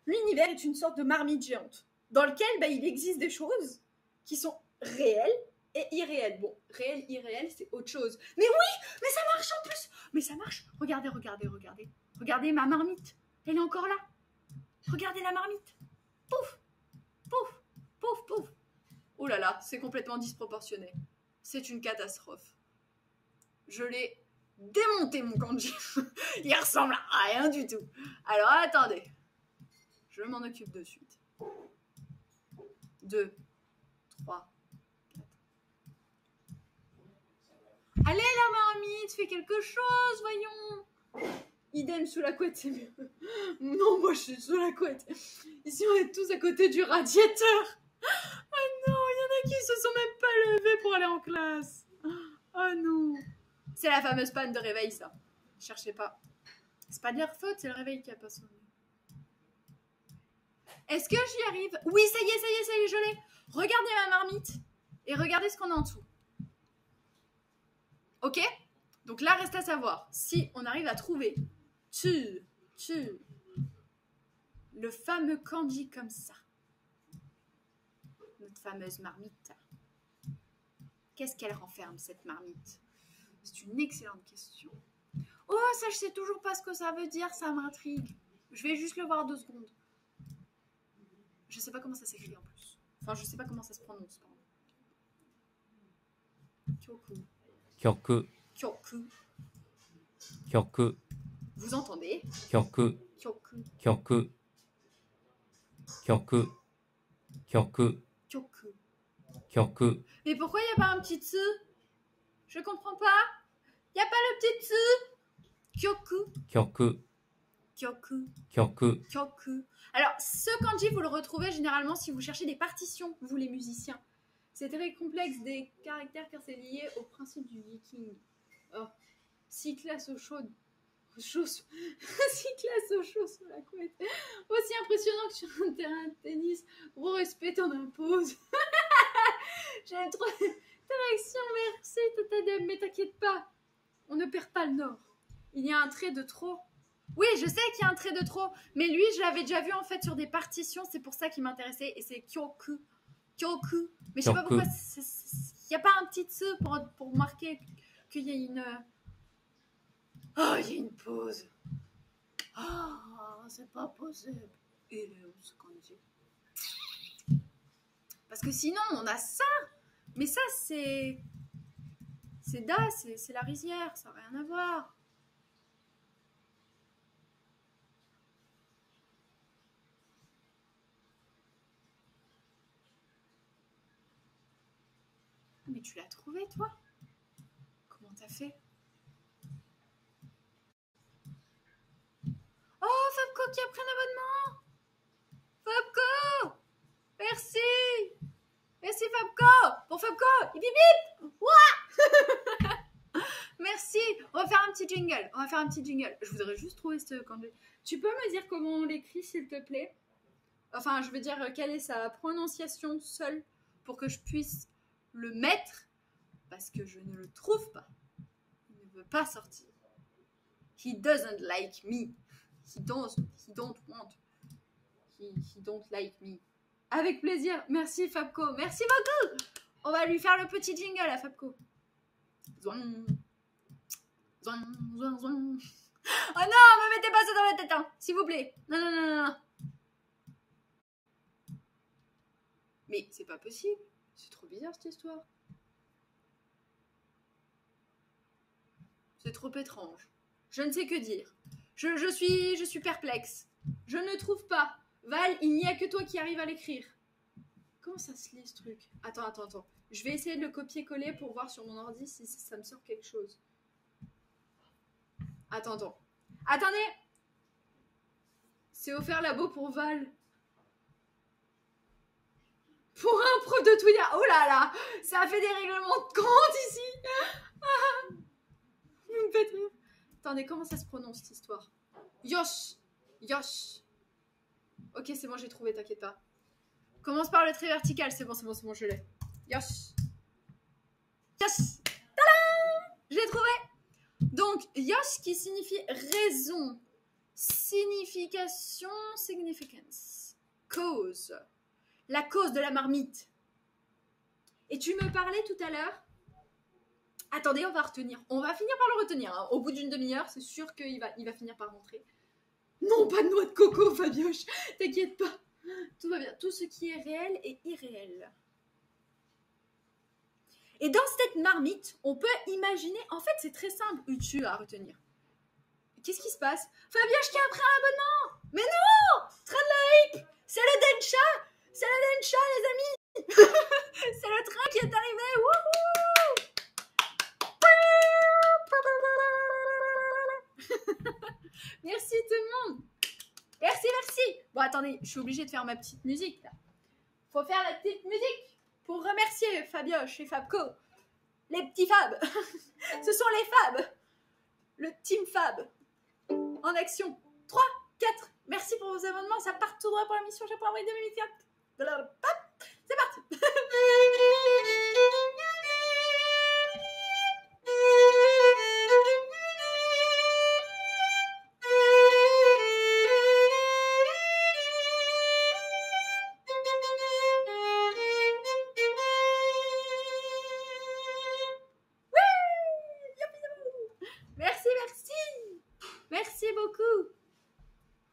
[SPEAKER 1] l'univers est une sorte de marmite géante, dans lequel il existe des choses qui sont réelles et irréelles. Bon, réel, irréel, c'est autre chose. Mais oui, mais ça marche en plus. Mais ça marche. Regardez, regardez, regardez. Regardez ma marmite. Elle est encore là. Regardez la marmite. Pouf, pouf, pouf, pouf. Oh là là, c'est complètement disproportionné. C'est une catastrophe. Je l'ai démonté, mon kanji. Il ressemble à rien du tout. Alors, attendez. Je m'en occupe de suite. 2, 3, 4. Allez, la marmite, fais quelque chose, voyons. Idem sous la couette, c'est mieux. Non, moi, je suis sous la couette. Ici, on est tous à côté du radiateur. Oh non, il y en a qui se sont même pas levés pour aller en classe. Oh non. C'est la fameuse panne de réveil, ça. Cherchez pas. C'est pas de leur faute, c'est le réveil qui a pas sonné. Est-ce que j'y arrive? Oui, ça y est, ça y est, ça y est, je l'ai. Regardez ma marmite et regardez ce qu'on a en dessous. Ok? Donc là, reste à savoir si on arrive à trouver le fameux kanji comme ça. Notre fameuse marmite. Qu'est-ce qu'elle renferme, cette marmite? C'est une excellente question. Oh, ça, je sais toujours pas ce que ça veut dire, ça m'intrigue. Je vais juste le voir 2 secondes. Je sais pas comment ça s'écrit en plus. Enfin, je sais pas comment ça se prononce, pardon. Kyoku.
[SPEAKER 2] Kyoku.
[SPEAKER 1] Kyoku.
[SPEAKER 2] Kyoku.
[SPEAKER 1] Vous entendez?
[SPEAKER 2] Kyoku.
[SPEAKER 1] Kyoku.
[SPEAKER 2] Kyoku. Kyoku. Kyoku.
[SPEAKER 1] Kyoku.
[SPEAKER 2] Kyoku.
[SPEAKER 1] Mais pourquoi il n'y a pas un petit tsu? Je comprends pas. Il n'y a pas le petit tsu? Kyoku.
[SPEAKER 2] Kyoku.
[SPEAKER 1] Kyoku.
[SPEAKER 2] Kyoku.
[SPEAKER 1] Kyoku. Alors, ce kanji, vous le retrouvez généralement si vous cherchez des partitions, vous les musiciens. C'est très complexe des caractères car c'est lié au principe du viking. Oh. 6 classes au chaud. 6 classes au chaud sur la couette. Aussi impressionnant que sur un terrain de tennis. Gros respect, t'en imposes. J'aime trop ta réaction, merci Tatadem, mais t'inquiète pas. On ne perd pas le nord. Il y a un trait de trop. Oui, je sais qu'il y a un trait de trop, mais lui, je l'avais déjà vu en fait sur des partitions, c'est pour ça qu'il m'intéressait, et c'est Kyoku. Kyoku. Mais je sais pas pourquoi, il n'y a pas un petit tsu pour marquer qu'il y a une... Oh, il y a une pause. Oh, c'est pas possible. Et là, où ce kanji? Parce que sinon, on a ça. Mais ça, c'est... C'est Da, c'est la rizière, ça n'a rien à voir. Mais tu l'as trouvé, toi? Comment t'as fait? Oh, Fabco qui a pris un abonnement! Fabco! Merci! Merci, Fabco! Pour Fabco! Hip hip hip! Ouah! Merci! On va faire un petit jingle. On va faire un petit jingle. Je voudrais juste trouver ce candidat. Tu peux me dire comment on l'écrit, s'il te plaît? Enfin, je veux dire, quelle est sa prononciation seule pour que je puisse le mettre? Parce que je ne le trouve pas. Il ne veut pas sortir. He doesn't like me. He don't want. He don't like me. Avec plaisir. Merci, Fabco. Merci beaucoup. On va lui faire le petit jingle à Fabco. Zouang. Zouang, zouang, zouang. Oh non, me mettez pas ça dans la tête, hein, s'il vous plaît. Non, non, non, non, non. Mais c'est pas possible. C'est trop bizarre, cette histoire. C'est trop étrange. Je ne sais que dire. Je suis perplexe. Je ne trouve pas. Val, il n'y a que toi qui arrive à l'écrire. Comment ça se lit, ce truc? Attends. Je vais essayer de le copier-coller pour voir sur mon ordi si ça me sort quelque chose. Attends. Attendez! C'est offert labo pour Val. Pour un prof de Twitter. Oh là là! Ça a fait des règlements de compte ici! Ah, vous me faites rire. Attendez, comment ça se prononce, cette histoire? Yosh! Ok, c'est bon, j'ai trouvé, t'inquiète pas. Commence par le trait vertical, c'est bon, je l'ai. Yosh! Tadam! Je l'ai trouvé! Donc, yosh qui signifie raison, signification, significance, cause, la cause de la marmite. Et tu me parlais tout à l'heure. Attendez, on va retenir. On va finir par le retenir. Hein. Au bout d'une demi-heure, c'est sûr qu'il va finir par rentrer. Non, pas de noix de coco, Fabioche. T'inquiète pas. Tout va bien. Tout ce qui est réel est irréel. Et dans cette marmite, on peut imaginer... En fait, c'est très simple, Utu, à retenir. Qu'est-ce qui se passe? Fabioche qui a pris un abonnement! Mais non! Train de la hype! C'est le Densha! C'est le Densha, les amis! C'est le train qui est arrivé! Wouhou! Merci tout le monde! Merci! Bon, attendez, je suis obligée de faire ma petite musique, là. Faut faire la petite musique pour remercier Fabioche et Fabco. Les petits Fab. Ce sont les Fab. Le Team Fab. En action. 3, 4. Merci pour vos abonnements. Ça part tout droit pour la mission Chapeau Avril 2024. C'est parti. Merci beaucoup.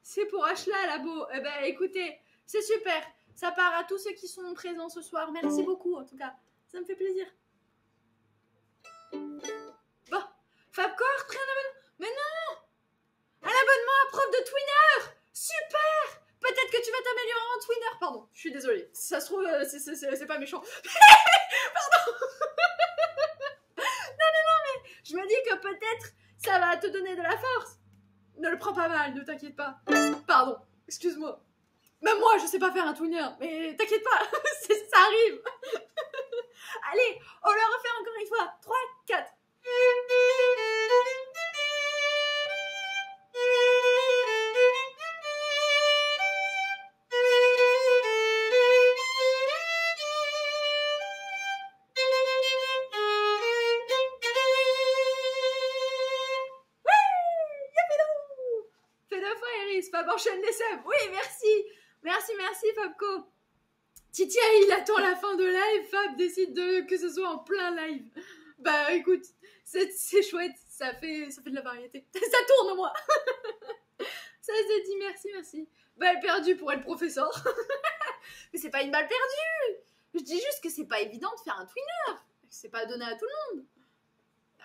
[SPEAKER 1] C'est pour Ashla, Labo. Eh ben, écoutez, c'est super. Ça part à tous ceux qui sont présents ce soir. Merci beaucoup, en tout cas. Ça me fait plaisir. Bon, Fabco a repris un abonnement. Mais non! Un abonnement à prof de Twinner. Super! Peut-être que tu vas t'améliorer en Twinner. Pardon, je suis désolée. Ça se trouve, c'est pas méchant. Pardon. Non, mais je me dis que peut-être ça va te donner de la force. Ne le prends pas mal, ne t'inquiète pas. Pardon, excuse-moi. Même moi, je sais pas faire un twinner, mais t'inquiète pas, ça arrive. Allez, on le refait encore une fois. 3, 4. Fab enchaîne les subs. Oui, merci. Merci, Fabco. Titia, il attend la fin de live. Fab décide que ce soit en plein live. Bah, écoute, c'est chouette. Ça fait de la variété. Ça tourne, moi. Ça se dit merci. Balle perdue pour être professeur. Mais c'est pas une balle perdue. Je dis juste que c'est pas évident de faire un twinner. C'est pas donné à tout le monde.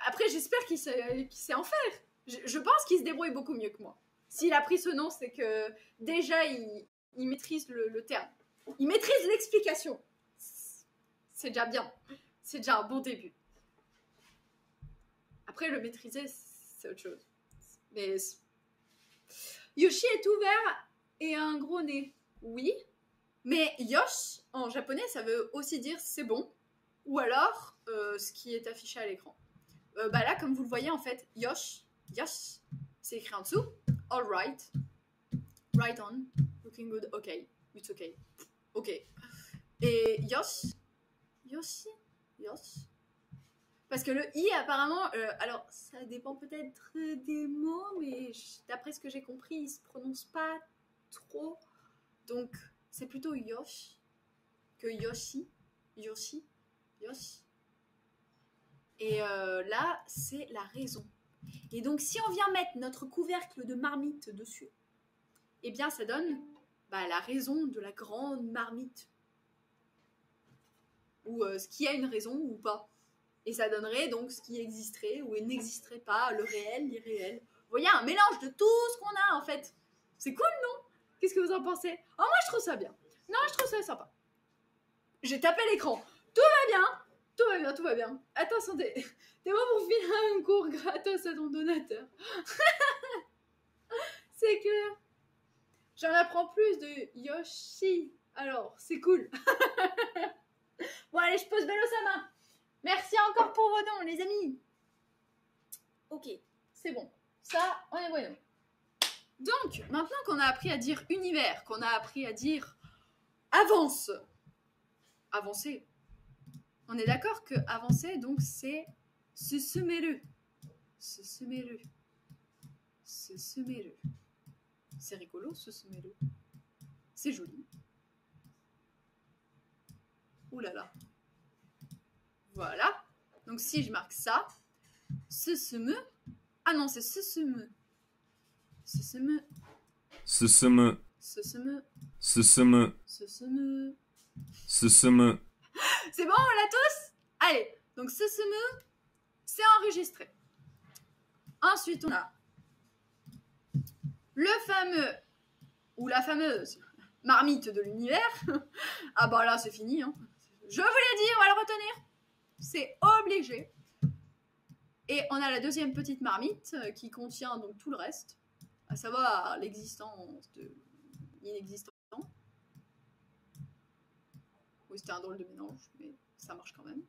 [SPEAKER 1] Après, j'espère qu'il sait en faire. Je pense qu'il se débrouille beaucoup mieux que moi. S'il a pris ce nom, c'est que déjà, il maîtrise le terme. Il maîtrise l'explication. C'est déjà bien. C'est déjà un bon début. Après, le maîtriser, c'est autre chose. Mais Yoshi est ouvert et a un gros nez. Oui. Mais Yosh, en japonais, ça veut aussi dire c'est bon. Ou alors, ce qui est affiché à l'écran. Bah là, comme vous le voyez, en fait, Yosh, c'est écrit en dessous. All right. Right on. Looking good. OK. It's OK. OK. Et Yoshi. Parce que le i, apparemment, alors ça dépend peut-être des mots, mais d'après ce que j'ai compris, il se prononce pas trop. Donc, c'est plutôt Yosh que Yoshi. Et là, c'est la raison. Et donc, si on vient mettre notre couvercle de marmite dessus, eh bien, ça donne la raison de la grande marmite. Ou ce qui a une raison ou pas. Et ça donnerait donc ce qui existerait ou n'existerait pas, le réel, l'irréel. Vous voyez, un mélange de tout ce qu'on a, en fait. C'est cool, non? Qu'est-ce que vous en pensez? Oh, moi, je trouve ça bien. Non, je trouve ça sympa. J'ai tapé l'écran. Tout va bien. Attends, attendez. T'es bon pour filer un cours gratos à ton donateur. C'est clair. J'en apprends plus de Yoshi. Alors, c'est cool. Bon, allez, je pose Vélo sa main. Merci encore pour vos dons, les amis. Ok, c'est bon. Ça, on est bueno. Donc, maintenant qu'on a appris à dire univers, qu'on a appris à dire avancer, on est d'accord que avancer, donc, c'est se semer. C'est rigolo, se semer. C'est joli. Ouh là là. Voilà. Donc, si je marque ça, se semer. Ah non, c'est se semer. C'est bon, on l'a tous? Allez, donc ce semer, c'est enregistré. Ensuite, on a le fameux, ou la fameuse, marmite de l'univers. Ah bah là, c'est fini. Hein. Je vous l'ai dit, on va le retenir. C'est obligé. Et on a la deuxième petite marmite qui contient donc tout le reste, à savoir l'existence de l'inexistant. Oui, c'était un drôle de mélange, mais ça marche quand même.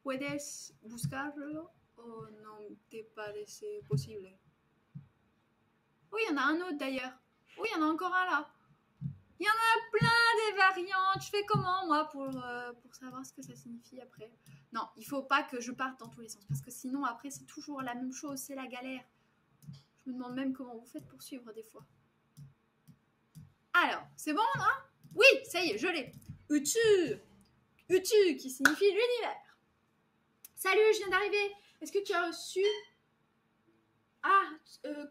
[SPEAKER 1] ¿Puedes buscarlo o no te parece posible? Oui, il y en a un autre d'ailleurs. Oui, il y en a encore un là. Il y en a plein des variantes. Je fais comment, moi, pour savoir ce que ça signifie après? Non, il faut pas que je parte dans tous les sens, parce que sinon, après, c'est toujours la même chose, c'est la galère. Je me demande même comment vous faites pour suivre des fois. Alors, c'est bon, hein? Oui, ça y est, je l'ai. Utu, qui signifie l'univers. Salut, je viens d'arriver. Est-ce que tu as reçu... Ah,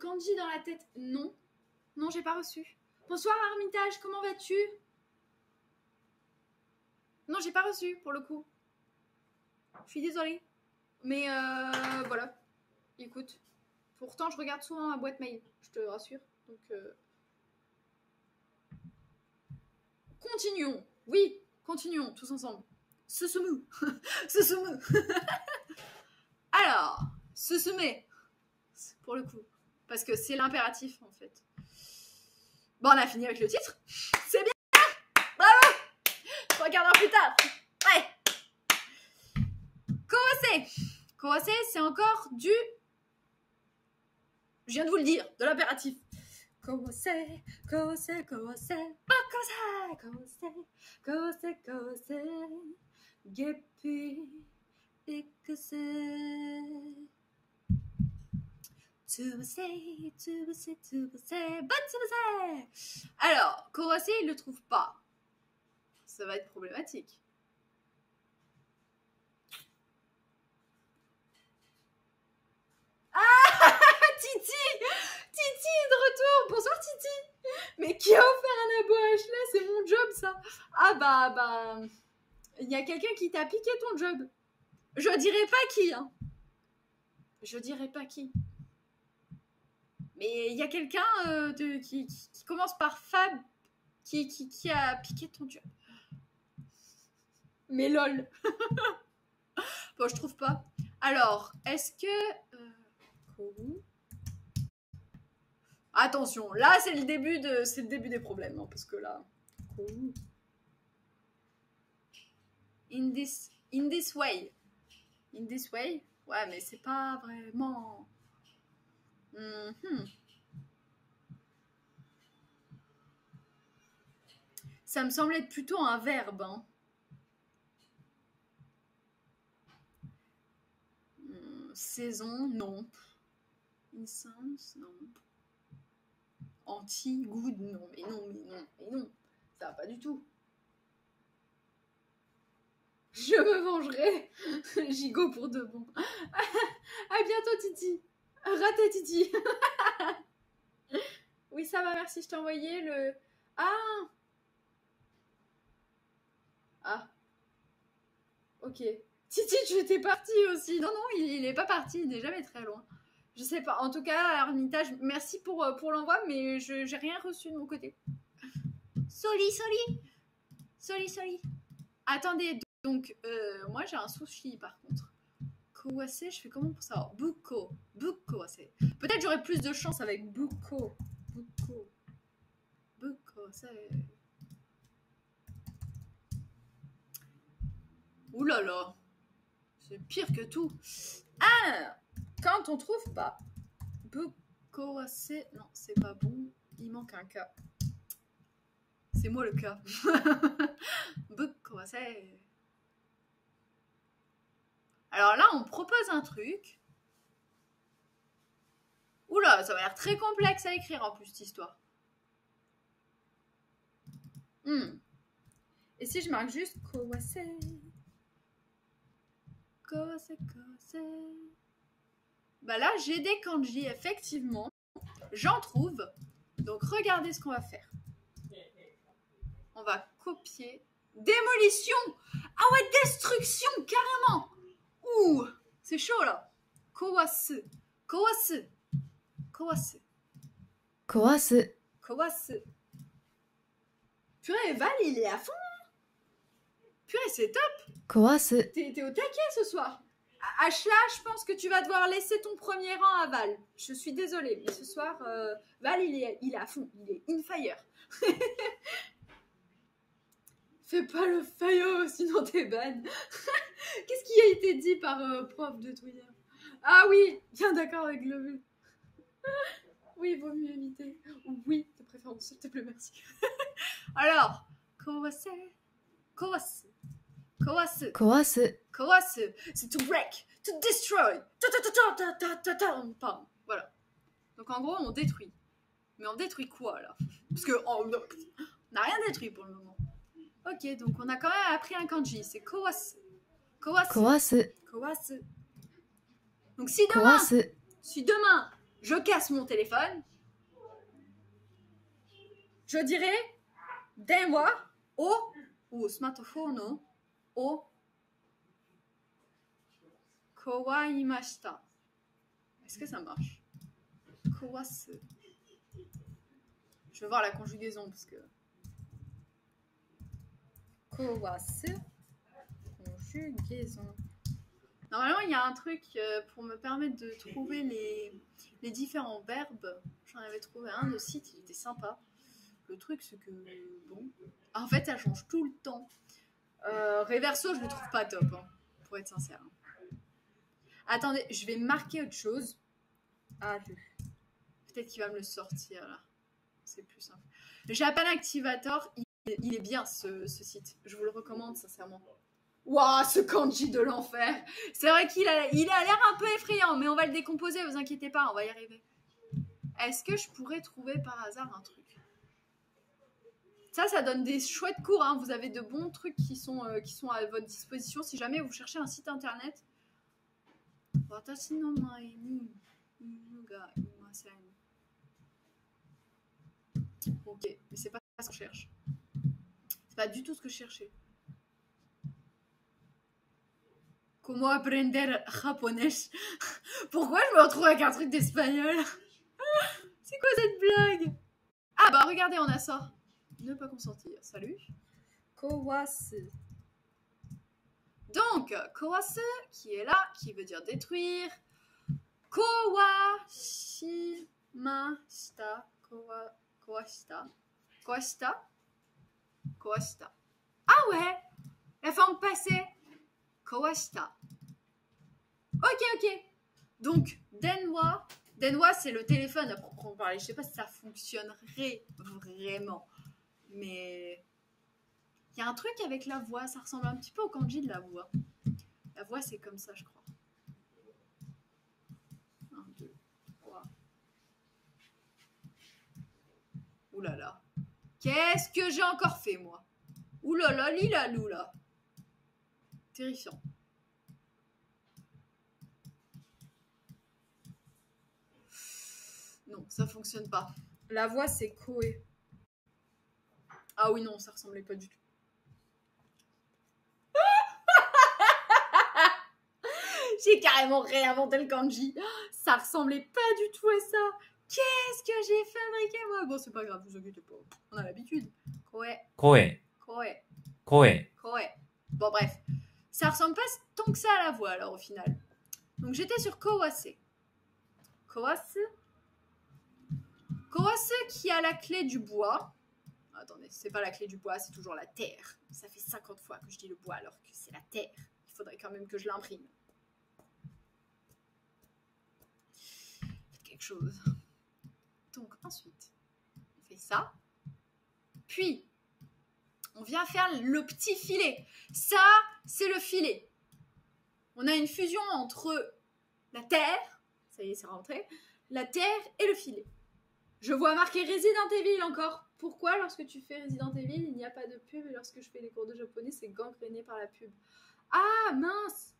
[SPEAKER 1] Candy dans la tête. Non, j'ai pas reçu. Bonsoir Armitage, comment vas-tu? Non, j'ai pas reçu pour le coup. Je suis désolée. Mais voilà. Écoute. Pourtant, je regarde souvent ma boîte mail, je te rassure. Donc, continuons. Oui, continuons tous ensemble. Se semer. Alors, se semer. Pour le coup. Parce que c'est l'impératif, en fait. Bon, on a fini avec le titre. C'est bien. Bravo. Je regardera plus tard. Ouais. Commencer, c'est encore du... Je viens de vous le dire, de l'impératif. Commencer. Gepi. Alors, Korosé, il le trouve pas. Ça va être problématique. Ah, Titi de retour. Bonsoir Titi. Mais qui a offert un abo H là? C'est mon job ça. Ah bah, il y a quelqu'un qui t'a piqué ton job. Je dirais pas qui, hein. Mais il y a quelqu'un qui commence par Fab qui a piqué ton job. Mais lol. Bon, je trouve pas. Alors, est-ce que... Attention, là, c'est le début des problèmes. Hein, parce que là... In this way. In this way? Ouais, mais c'est pas vraiment... Ça me semble être plutôt un verbe. Hein. Saison, non. Incense, non. Anti-good, non. Mais non. Ça va pas du tout. Je me vengerai. Gigot pour de bon. À bientôt, Titi. Raté, Titi. Oui, ça va, merci. Je t'ai envoyé le... Ah. Ok. Titi, tu étais parti aussi. Non, il est pas parti. Il n'est jamais très loin. Je sais pas. En tout cas, Armitage, merci pour l'envoi, mais j'ai rien reçu de mon côté. Soli. Attendez, donc, moi j'ai un sushi par contre. Kowase, je fais comment pour savoir? Buko c'est. Peut-être j'aurai plus de chance avec Buko, c'est. Ouh là là, c'est pire que tout. Ah, quand on trouve pas Buko, c'est. Non, c'est pas bon. Il manque un K. C'est moi le K. Buko, c'est. Alors là, on propose un truc. Oula, ça va l'air très complexe à écrire en plus, cette histoire. Et si je marque juste Kowase. Bah là, j'ai des kanji, effectivement. J'en trouve. Donc, regardez ce qu'on va faire. On va copier. Démolition! Ah ouais, destruction, carrément! Ouh, c'est chaud là. Kowasu. Purée, Val, il est à fond. Purée, c'est top. T'es au taquet ce soir. Ashla, je pense que tu vas devoir laisser ton premier rang à Val. Je suis désolée, mais ce soir, Val, il est à fond. Il est in fire. Fais pas le faillot, sinon t'es ban. Qu'est-ce qui a été dit par prof de Twitter? Ah oui, bien d'accord avec le... Oui, vaut mieux éviter. Oui, de préférence, s'il te plaît, merci. Alors, Kowase, c'est to break, to destroy. Voilà. Donc en gros, on détruit. Mais on détruit quoi, là? Parce que on n'a rien détruit pour le moment. Ok, donc on a quand même appris un kanji, c'est Kowase. Donc si demain, je casse mon téléphone, je dirais denwa ou smartphone o kowaimashita. Est-ce que ça marche? Kowasu. Je vais voir la conjugaison parce que Kowasu, conjugaison. Normalement, il y a un truc pour me permettre de trouver les différents verbes. J'en avais trouvé un, le site, il était sympa. Le truc, c'est que, bon... En fait, ça change tout le temps. Reverso, je le trouve pas top, hein, pour être sincère. Attendez, je vais marquer autre chose. Ah, peut-être qu'il va me le sortir, là. C'est plus simple. Le Japan Activator, il est bien, ce site. Je vous le recommande, sincèrement. Waouh, ce kanji de l'enfer. C'est vrai qu'il a l'air un peu effrayant, mais on va le décomposer, vous inquiétez pas, on va y arriver. Est-ce que je pourrais trouver par hasard un truc? Ça donne des chouettes cours, hein. Vous avez de bons trucs qui sont à votre disposition si jamais vous cherchez un site internet. Ok, mais c'est pas ce que je cherche. C'est pas du tout ce que je cherchais. Comment aprender japonais? Pourquoi je me retrouve avec un truc d'espagnol? C'est quoi cette blague? Ah bah regardez, on a ça. Ne pas consentir. Salut. Kowasu. Donc, kowasu, qui est là, qui veut dire détruire. Kowashimashita. Kowashita. Kowashita. Kowashita. Ah ouais, la forme passée. Kowashita. Ok. Donc, denwa. Denwa, c'est le téléphone à proprement parler. Je sais pas si ça fonctionnerait vraiment. Mais il y a un truc avec la voix. Ça ressemble un petit peu au kanji de la voix. La voix, c'est comme ça, je crois. 1, 2, 3. Ouh là là. Qu'est-ce que j'ai encore fait, moi? Ouh là là, lilalou, là. Terrifiant. Non, ça fonctionne pas. La voix, c'est Koé. Ah oui, non, ça ressemblait pas du tout. J'ai carrément réinventé le kanji. Ça ressemblait pas du tout à ça. Qu'est-ce que j'ai fabriqué, moi? Bon, c'est pas grave, vous inquiétez pas. On a l'habitude. Koé.
[SPEAKER 2] Koe.
[SPEAKER 1] Koé.
[SPEAKER 2] Koe.
[SPEAKER 1] Koé. Bon, bref. Ça ressemble pas tant que ça à la voix, alors, au final. Donc, j'étais sur Kowase. Kowase. Kowase qui a la clé du bois. Attendez, c'est pas la clé du bois, c'est toujours la terre. Ça fait 50 fois que je dis le bois alors que c'est la terre. Il faudrait quand même que je l'imprime. Faites quelque chose. Donc ensuite, on fait ça. Puis, on vient faire le petit filet. Ça, c'est le filet. On a une fusion entre la terre, ça y est, c'est rentré, la terre et le filet. Je vois marqué Resident Evil encore. Pourquoi, lorsque tu fais Resident Evil, il n'y a pas de pub et lorsque je fais les cours de japonais, c'est gangréné par la pub? Ah, mince!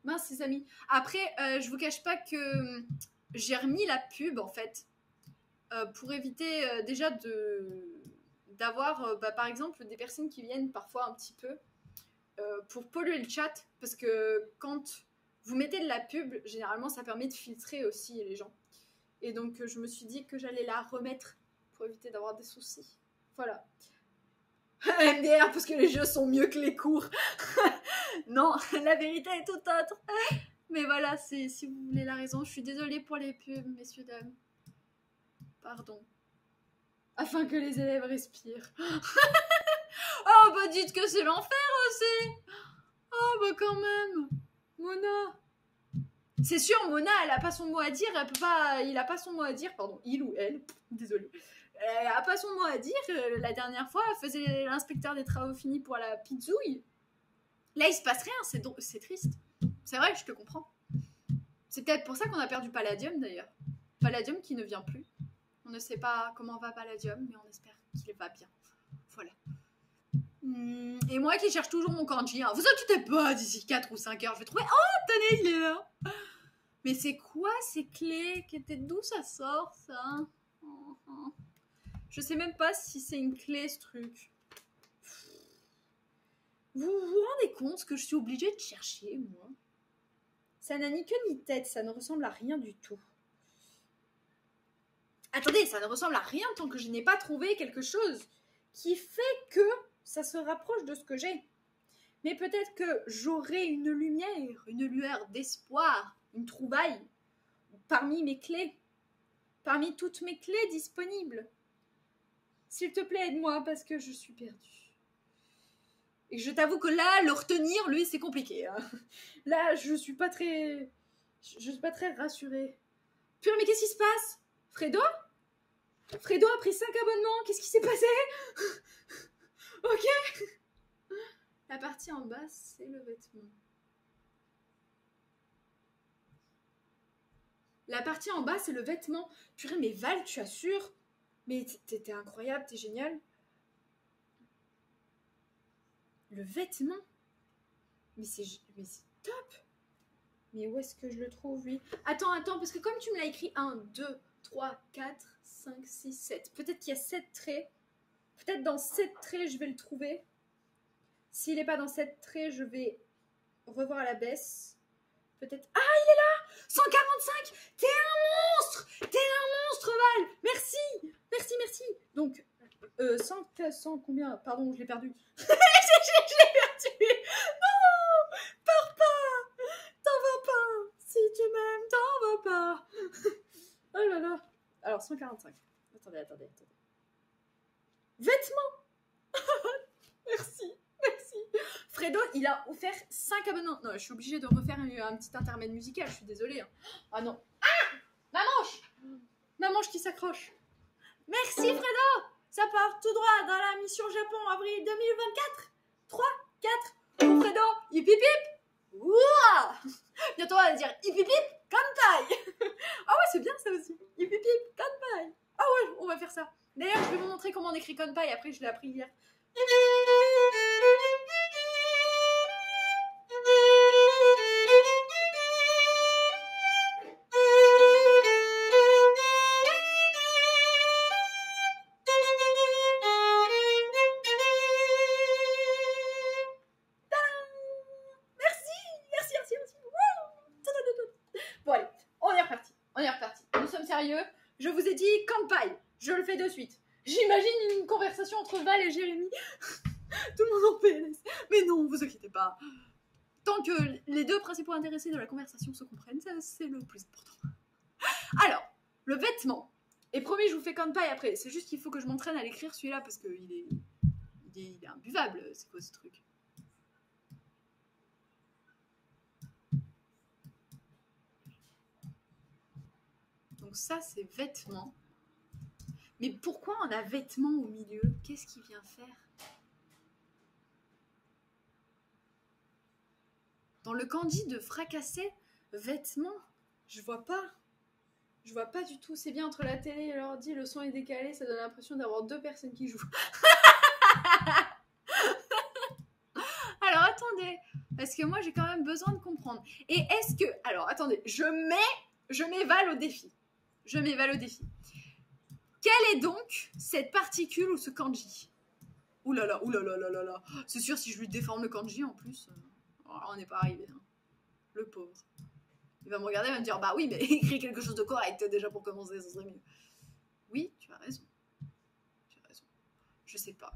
[SPEAKER 1] Mince, les amis. Après, je vous cache pas que j'ai remis la pub, en fait, pour éviter déjà d'avoir, par exemple, des personnes qui viennent parfois un petit peu pour polluer le chat. Parce que quand vous mettez de la pub, généralement, ça permet de filtrer aussi les gens. Et donc, je me suis dit que j'allais la remettre pour éviter d'avoir des soucis. Voilà. MDR, parce que les jeux sont mieux que les cours. Non, la vérité est tout autre. Mais voilà, c'est si vous voulez la raison. Je suis désolée pour les pubs, messieurs, dames. Pardon. Afin que les élèves respirent. Oh, bah dites que c'est l'enfer aussi. Oh, bah quand même. Mona. C'est sûr, Mona, elle a pas son mot à dire, elle peut pas, il a pas son mot à dire, pardon, il ou elle, désolée. Elle a pas son mot à dire, la dernière fois, elle faisait l'inspecteur des travaux finis pour la pizzouille. Là, il se passe rien, c'est triste. C'est vrai, je te comprends. C'est peut-être pour ça qu'on a perdu Palladium, d'ailleurs. Palladium qui ne vient plus. On ne sait pas comment va Palladium, mais on espère qu'il va bien. Voilà. Et moi qui cherche toujours mon kanji, hein. Vous inquiétez pas, d'ici 4 ou 5 heures, je vais trouver... Oh, tenez, il est là. Mais c'est quoi ces clés? D'où ça sort, ça? Je sais même pas si c'est une clé, ce truc. Vous vous rendez compte ce que je suis obligée de chercher, moi? Ça n'a ni queue ni tête, ça ne ressemble à rien du tout. Attendez, ça ne ressemble à rien tant que je n'ai pas trouvé quelque chose qui fait que ça se rapproche de ce que j'ai. Mais peut-être que j'aurai une lueur d'espoir, une trouvaille parmi mes clés, parmi toutes mes clés disponibles. S'il te plaît, aide-moi parce que je suis perdue. Et je t'avoue que là, le retenir, lui, c'est compliqué. Hein. Là, je suis pas très rassurée. Purée, mais qu'est-ce qui se passe? Fredo a pris 5 abonnements. Qu'est-ce qui s'est passé? Ok. La partie en bas, c'est le vêtement. La partie en bas, c'est le vêtement. Purée, mais Val, tu assures? Mais t'es incroyable, t'es génial. Le vêtement? Mais c'est top. Mais où est-ce que je le trouve, lui? Attends, parce que comme tu me l'as écrit 1, 2, 3, 4, 5, 6, 7. Peut-être qu'il y a 7 traits. Peut-être dans 7 traits, je vais le trouver. S'il n'est pas dans 7 traits, je vais revoir à la baisse. Peut-être... Ah, il est là! 145! T'es un monstre! T'es un monstre, Val! Merci! Merci. Donc, 100 combien? Pardon, je l'ai perdu. Je l'ai perdu! Non! Alors, 145. Attendez. Vêtements. Merci. Fredo, il a offert 5 abonnements. Non, je suis obligée de refaire un petit intermède musical, je suis désolée. Hein. Ah non. Ah, ma manche qui s'accroche. Merci Fredo. Ça part tout droit dans la mission Japon, avril 2024. 3, 4, pour Fredo. Hip hip hip. Ouah. Bientôt on va dire hip hip hip, kanpai. Ah ouais, c'est bien ça aussi. Hip hip hip, kanpai. Ah ouais, on va faire ça. D'ailleurs, je vais vous montrer comment on écrit kanpai. Après, je l'ai appris hier. Je vous ai dit kanpai, je le fais de suite. J'imagine une conversation entre Val et Jérémy. Tout le monde en PLS. Mais non, vous inquiétez pas. Tant que les deux principaux intéressés de la conversation se comprennent, ça c'est le plus important. Alors, le vêtement. Et promis, je vous fais kanpai après. C'est juste qu'il faut que je m'entraîne à l'écrire celui-là parce qu'il est imbuvable. C'est quoi ce truc? Donc ça, c'est vêtements. Mais pourquoi on a vêtements au milieu? Qu'est-ce qu'il vient faire? Dans le kanji de fracasser, vêtements, je vois pas. Je vois pas du tout. C'est bien entre la télé et l'ordi, le son est décalé, ça donne l'impression d'avoir 2 personnes qui jouent. Alors attendez, parce que moi j'ai quand même besoin de comprendre. Et est-ce que... Alors attendez, je mets Val au défi. Quelle est donc cette particule ou ce kanji? Ouh là là. C'est sûr, si je lui déforme le kanji en plus, on n'est pas arrivé. Hein. Le pauvre. Il va me regarder et va me dire, bah oui, mais écris quelque chose de correct déjà pour commencer, ça serait mieux. Oui, tu as raison. Je sais pas.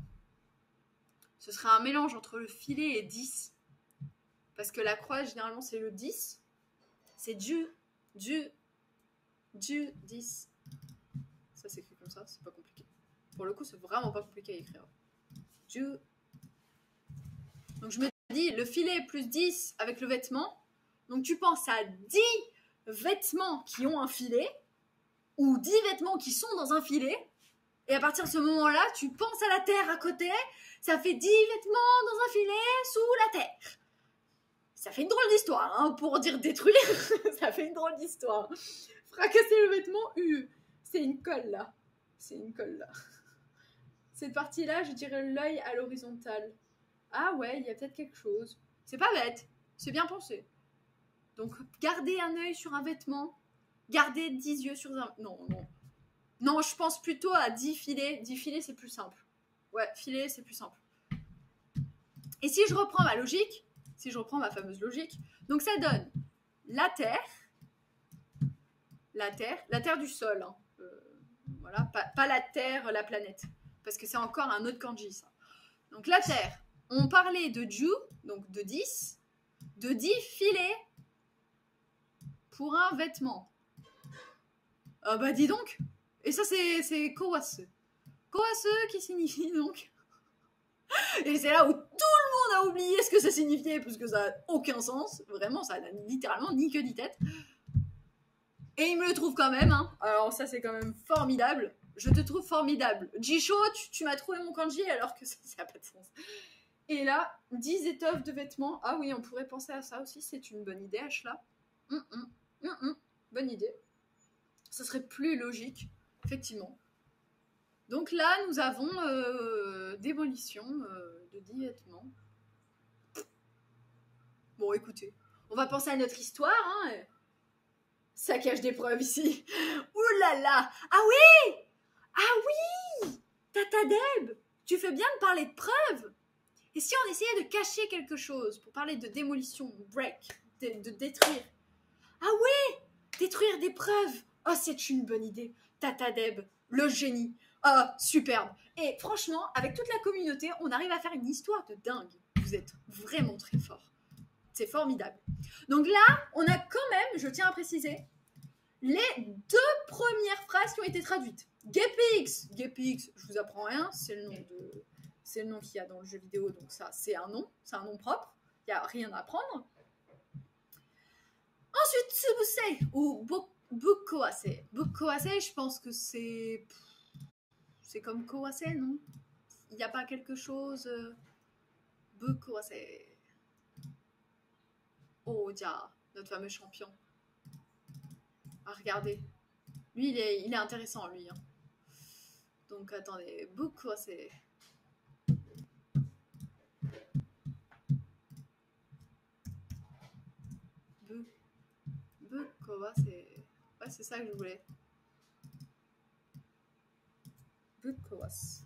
[SPEAKER 1] Ce serait un mélange entre le filet et 10. Parce que la croix, généralement, c'est le 10. C'est du 10. Ça s'écrit comme ça, c'est pas compliqué. Pour le coup, c'est vraiment pas compliqué à écrire. Donc je me dis, le filet plus 10 avec le vêtement. Donc tu penses à 10 vêtements qui ont un filet, ou 10 vêtements qui sont dans un filet. Et à partir de ce moment-là, tu penses à la terre à côté. Ça fait 10 vêtements dans un filet sous la terre. Ça fait une drôle d'histoire, hein, pour dire détruire. Ça fait une drôle d'histoire. Fracasser le vêtement, c'est une colle là. Cette partie-là, je dirais l'œil à l'horizontale. Ah ouais, il y a peut-être quelque chose. C'est pas bête, c'est bien pensé. Donc, garder un œil sur un vêtement, garder 10 yeux sur un... Non, je pense plutôt à 10 filets. 10 filets, c'est plus simple. Ouais, filet, c'est plus simple. Et si je reprends ma logique, ma fameuse logique, donc ça donne la terre du sol, hein. Voilà, pas la terre, la planète, parce que c'est encore un autre kanji, ça. Donc la terre, on parlait de ju, donc de 10 filets pour un vêtement. Ah bah dis donc. Et ça c'est kawasu. Kawasu qui signifie donc... Et c'est là où tout le monde a oublié ce que ça signifiait, parce que ça n'a aucun sens. Vraiment, ça n'a littéralement ni queue ni tête. Et il me le trouve quand même. Hein. Alors ça, c'est quand même formidable. Je te trouve formidable. Jisho, tu m'as trouvé mon kanji alors que ça n'a pas de sens. Et là, 10 étoffes de vêtements. Ah oui, on pourrait penser à ça aussi. C'est une bonne idée, Ashla. Bonne idée. Ça serait plus logique, effectivement. Donc là, nous avons démolition de 10 vêtements. Bon, écoutez, on va penser à notre histoire. Hein. Ça cache des preuves ici. Ouh là là. Ah oui Tata Deb, tu fais bien de parler de preuves. Et si on essayait de cacher quelque chose pour parler de démolition, break, de détruire? Ah oui, détruire des preuves. Oh, c'est une bonne idée. Tata Deb, le génie. Ah, superbe. Et franchement, avec toute la communauté, on arrive à faire une histoire de dingue. Vous êtes vraiment très forts. C'est formidable. Donc là, on a quand même, je tiens à préciser, les 2 premières phrases qui ont été traduites. Gepix, je vous apprends rien, c'est le nom qu'il y a dans le jeu vidéo, donc ça, c'est un nom propre, il n'y a rien à apprendre. Ensuite, Tsubusei ou Bukowase. Bukowase, je pense que c'est comme Kowase, non? Il n'y a pas quelque chose... Bukowase. Oh, dia, notre fameux champion. Ah, regardez. Lui, il est intéressant, lui. Hein. Donc, attendez. Bukowase. Bukowase. Ouais, c'est ça que je voulais. Bukowase.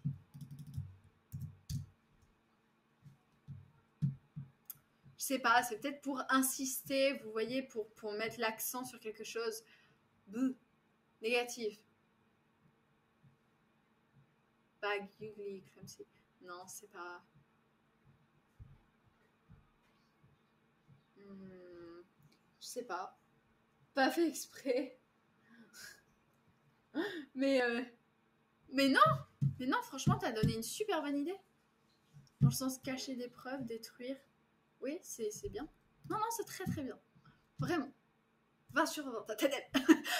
[SPEAKER 1] Je sais pas, c'est peut-être pour insister, vous voyez, pour mettre l'accent sur quelque chose. Négatif. Bagugli, comme si. Non, c'est pas. Je sais pas. Pas fait exprès. Mais non, franchement, t'as donné une super bonne idée. Dans le sens cacher des preuves, détruire. Oui, c'est bien. Non, c'est très très bien. Vraiment. 20 sur 20.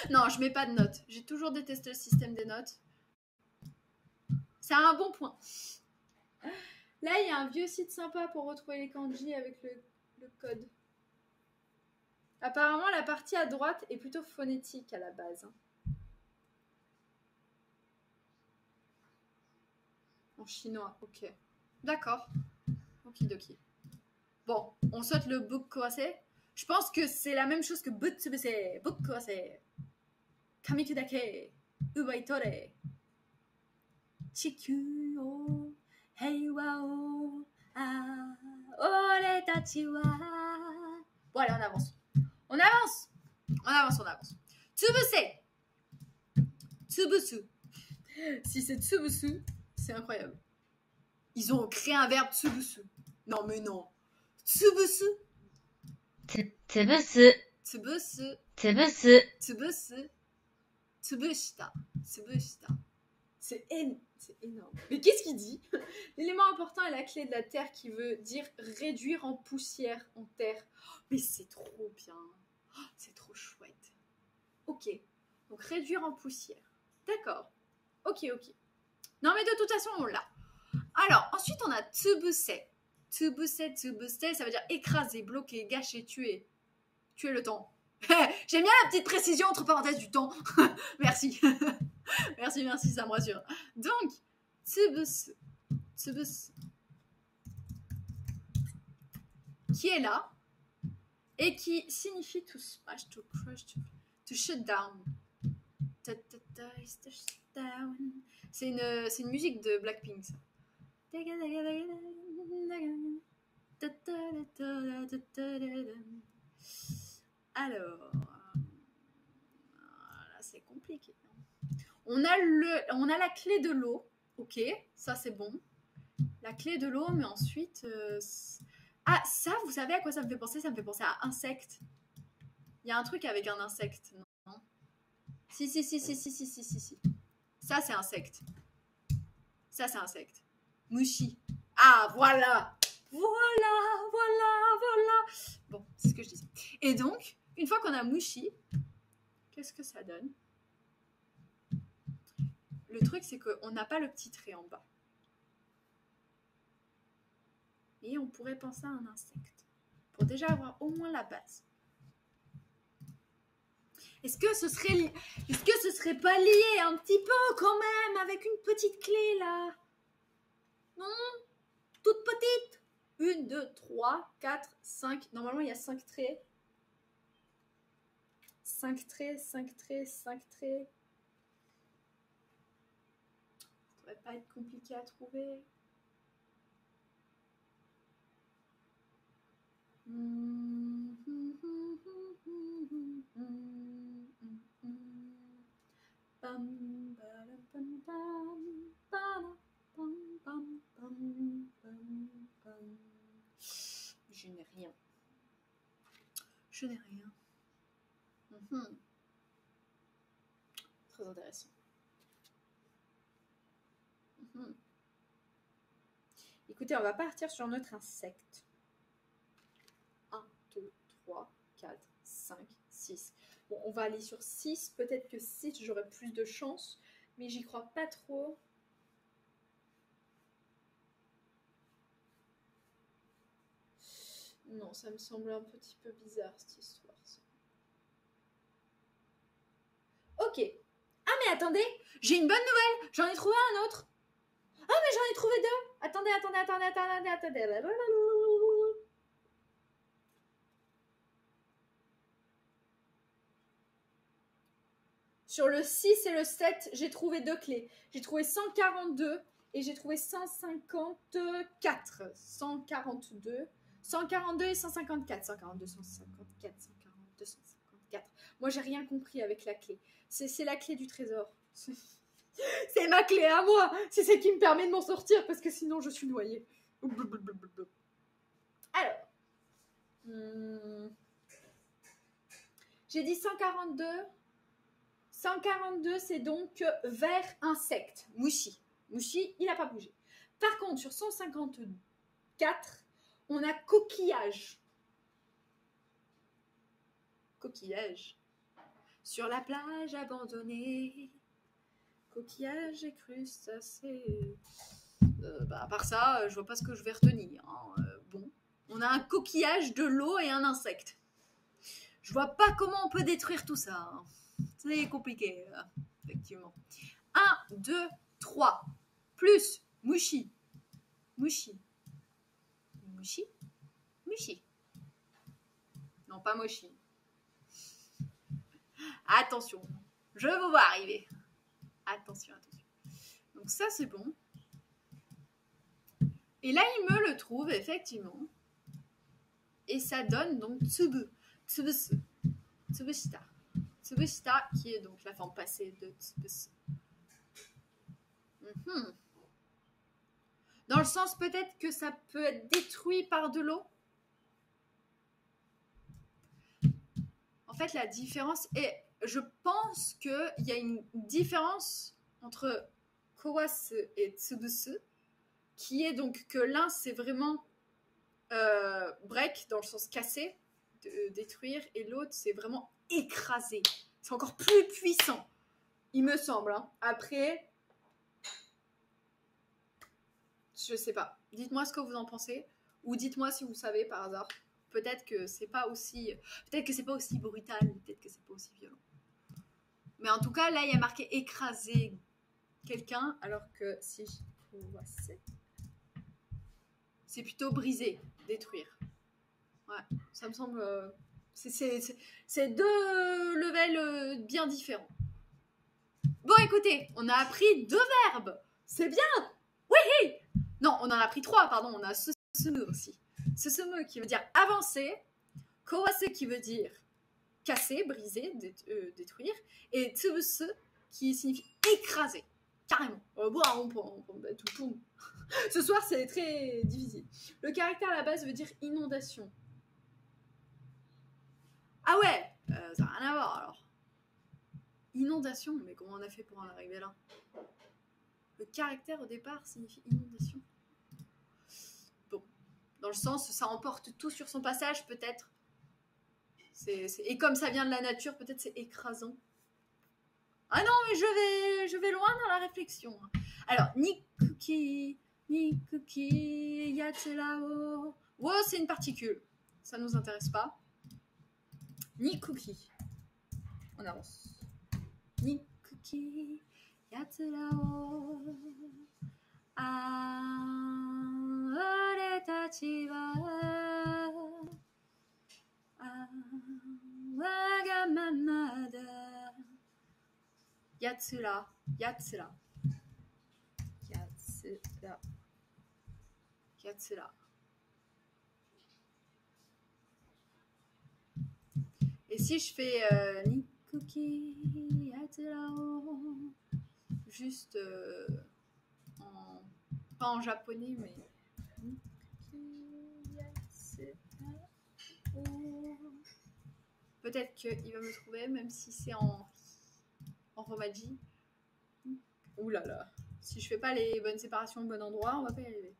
[SPEAKER 1] Non, je mets pas de notes. J'ai toujours détesté le système des notes. C'est un bon point. Là, il y a un vieux site sympa pour retrouver les kanji avec le code. Apparemment, la partie à droite est plutôt phonétique à la base. En chinois, ok. D'accord. Okidoki. Bon, on saute le Bukowase. Je pense que c'est la même chose que Butsubuse. Bukowase. Kamikudake. Ubaitore. Chikyu o heiwa o ore tachi wa. Bon, allez, on avance. Tsubuse. Tsubusu. Si c'est Tsubusu, c'est incroyable. Ils ont créé un verbe Tsubusu. Non, mais non. Tsubusu.
[SPEAKER 3] Tsubusu.
[SPEAKER 1] Tsubusu.
[SPEAKER 3] Tsubusu.
[SPEAKER 1] Tsubusu. Tsubushita. Tsubushita. C'est énorme. Mais qu'est-ce qu'il dit? L'élément important est la clé de la terre qui veut dire réduire en poussière, en terre. Mais c'est trop bien. C'est trop chouette. Ok. Donc réduire en poussière. D'accord. Ok. Non, mais de toute façon, on l'a. Alors, ensuite, on a tsubusei. Tsubusei, ça veut dire écraser, bloquer, gâcher, tuer. Tuer le temps. J'aime bien la petite précision entre parenthèses du temps. Merci. merci, ça me rassure. Donc, tsubusu. Qui est là et qui signifie to smash, to crush, to shut down. C'est une musique de Blackpink, ça. Alors, là, c'est compliqué. On a la clé de l'eau. Ok, ça c'est bon. La clé de l'eau, mais ensuite... Ah, ça, vous savez à quoi ça me fait penser? Ça me fait penser à insecte. Il y a un truc avec un insecte, non? Si. Ça, c'est insecte. Mushi. Ah, voilà. Bon, c'est ce que je disais. Et donc, une fois qu'on a mushi, qu'est-ce que ça donne? Le truc, c'est qu'on n'a pas le petit trait en bas. Et on pourrait penser à un insecte. Pour déjà avoir au moins la base. Est-ce que ce serait pas lié un petit peu quand même avec une petite clé là? Non? Toute petite? 1, 2, 3, 4, 5. Normalement, il y a 5 traits. 5 traits. Ça devrait pas être compliqué à trouver. Je n'ai rien. intéressant. Écoutez, on va partir sur notre insecte. 1, 2, 3, 4, 5, 6. Bon, on va aller sur 6. Peut-être que 6, j'aurai plus de chance. Mais j'y crois pas trop. Non, ça me semble un petit peu bizarre, cette histoire. Ok. Ah, mais attendez, j'ai une bonne nouvelle. J'en ai trouvé un autre. Ah, mais j'en ai trouvé deux. Attendez. Sur le 6 et le 7, j'ai trouvé deux clés. J'ai trouvé 142 et j'ai trouvé 154. 142 et 154. 142, 154, 142, 154. Moi, j'ai rien compris avec la clé. C'est la clé du trésor. C'est ma clé à moi. C'est celle qui me permet de m'en sortir parce que sinon, je suis noyée. Alors. J'ai dit 142. 142, c'est donc vers insecte. Mouchi. Mouchi, il n'a pas bougé. Par contre, sur 154, on a coquillage. Coquillage. Sur la plage abandonnée. Coquillage et crustacés. À part ça, je vois pas ce que je vais retenir. Hein. Bon, on a un coquillage, de l'eau et un insecte. Je vois pas comment on peut détruire tout ça. Hein. C'est compliqué, effectivement. 1, 2, 3. Plus Mouchi. Mouchi. Mouchi. Mouchi. Non, pas Mochi. Attention. Je vous vois arriver. Attention. Donc ça, c'est bon. Et là, il me le trouve, effectivement. Et ça donne donc Tsubu. Tsubusu. Tsubushita. Tsubushita, qui est donc la forme passée de Tsubusu. Dans le sens peut-être que ça peut être détruit par de l'eau. En fait, la différence est... Je pense qu'il y a une différence entre Kawasu et Tsubusu, qui est donc que l'un, c'est vraiment break, dans le sens casser, détruire, et l'autre, c'est vraiment écraser. C'est encore plus puissant, il me semble. Hein. Après, je sais pas. Dites-moi ce que vous en pensez, ou dites-moi si vous savez par hasard. Peut-être que c'est pas aussi brutal, peut-être que c'est pas aussi violent. Mais en tout cas, là, il y a marqué écraser quelqu'un, alors que si je vois, c'est plutôt briser, détruire. Ouais, ça me semble... c'est deux levels bien différents. Bon, écoutez, on a appris 2 verbes. C'est bien. Oui. Non, on en a appris 3, pardon. On a susumu aussi. Susumu qui veut dire avancer. Kawasu qui veut dire casser, briser, détruire. Et tsubusu qui signifie écraser. Carrément. Bon, on peut mettre tout. Ce soir, c'est très difficile. Le caractère à la base veut dire inondation. Ah ouais, ça n'a rien à voir alors. Inondation, mais comment on a fait pour en arriver là? Le caractère au départ signifie inondation. Bon, dans le sens, ça emporte tout sur son passage, peut-être. Et comme ça vient de la nature, peut-être c'est écrasant. Ah non, mais je vais loin dans la réflexion. Alors, Nikuki, Yatselao. Wow, c'est une particule. Ça nous intéresse pas. Nikuki. On avance. Nikuki, Yatselao. Oretachi wa wagamama da. Yatsura. Et si je fais Nikuki Yatsurao, juste pas en japonais, mais Nikuki Yatsurao. Peut-être qu'il va me trouver, même si c'est en en romaji. Ouh là là. Si je fais pas les bonnes séparations au bon endroit, on va pas y arriver.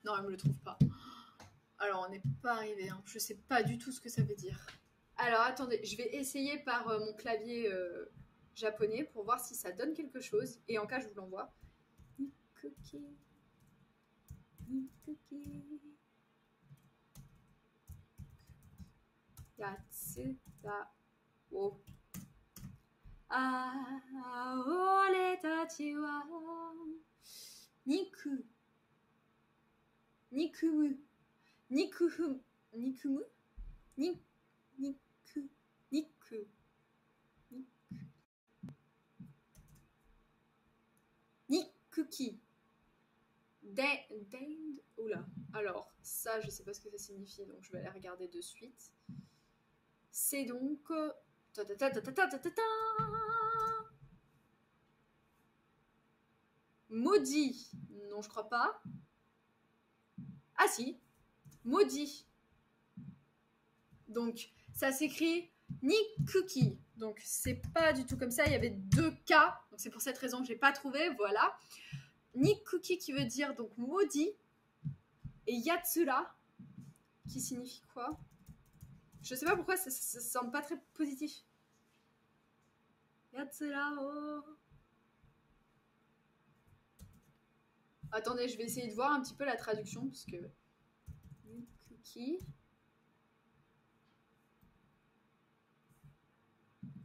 [SPEAKER 1] Non, elle me le trouve pas. Alors, on n'est pas arrivé. Hein. Je sais pas du tout ce que ça veut dire. Alors, attendez, je vais essayer par mon clavier japonais pour voir si ça donne quelque chose. Et en cas, je vous l'envoie. Nikuki. Nikuki. Yatsu da o. Ah, ore tachi wa niku. Nikumu. Nikumu. Nikumu. Niku. Nikuki. Dend. Oula. Alors, ça, je sais pas ce que ça signifie, donc je vais aller regarder de suite. C'est donc. Maudit. Non, je crois pas. Ah si. Maudit. Donc, ça s'écrit Nikuki. Donc, c'est pas du tout comme ça. Il y avait 2 K. Donc, c'est pour cette raison que j'ai pas trouvé. Voilà. Nikuki qui veut dire donc maudit. Et Yatsura qui signifie quoi? Je sais pas pourquoi ça semble pas très positif. Yatsura oh. Attendez, je vais essayer de voir un petit peu la traduction parce que Nikuki.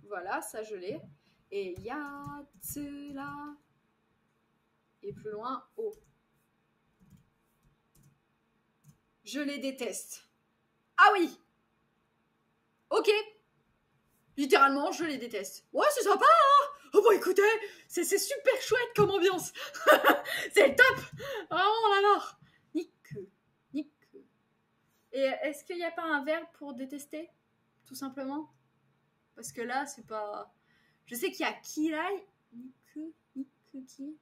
[SPEAKER 1] Voilà, ça je l'ai. Et Yatsura. Et plus loin, O. Je les déteste. Ah oui. Ok. Littéralement, je les déteste. Ouais, c'est sympa, hein. Oh bon, écoutez, c'est super chouette comme ambiance. C'est le top. Vraiment, la mort. Niku. Niku. Et est-ce qu'il n'y a pas un verbe pour détester? Tout simplement. Parce que là, c'est pas... Je sais qu'il y a kirai. Niku. Nikuki.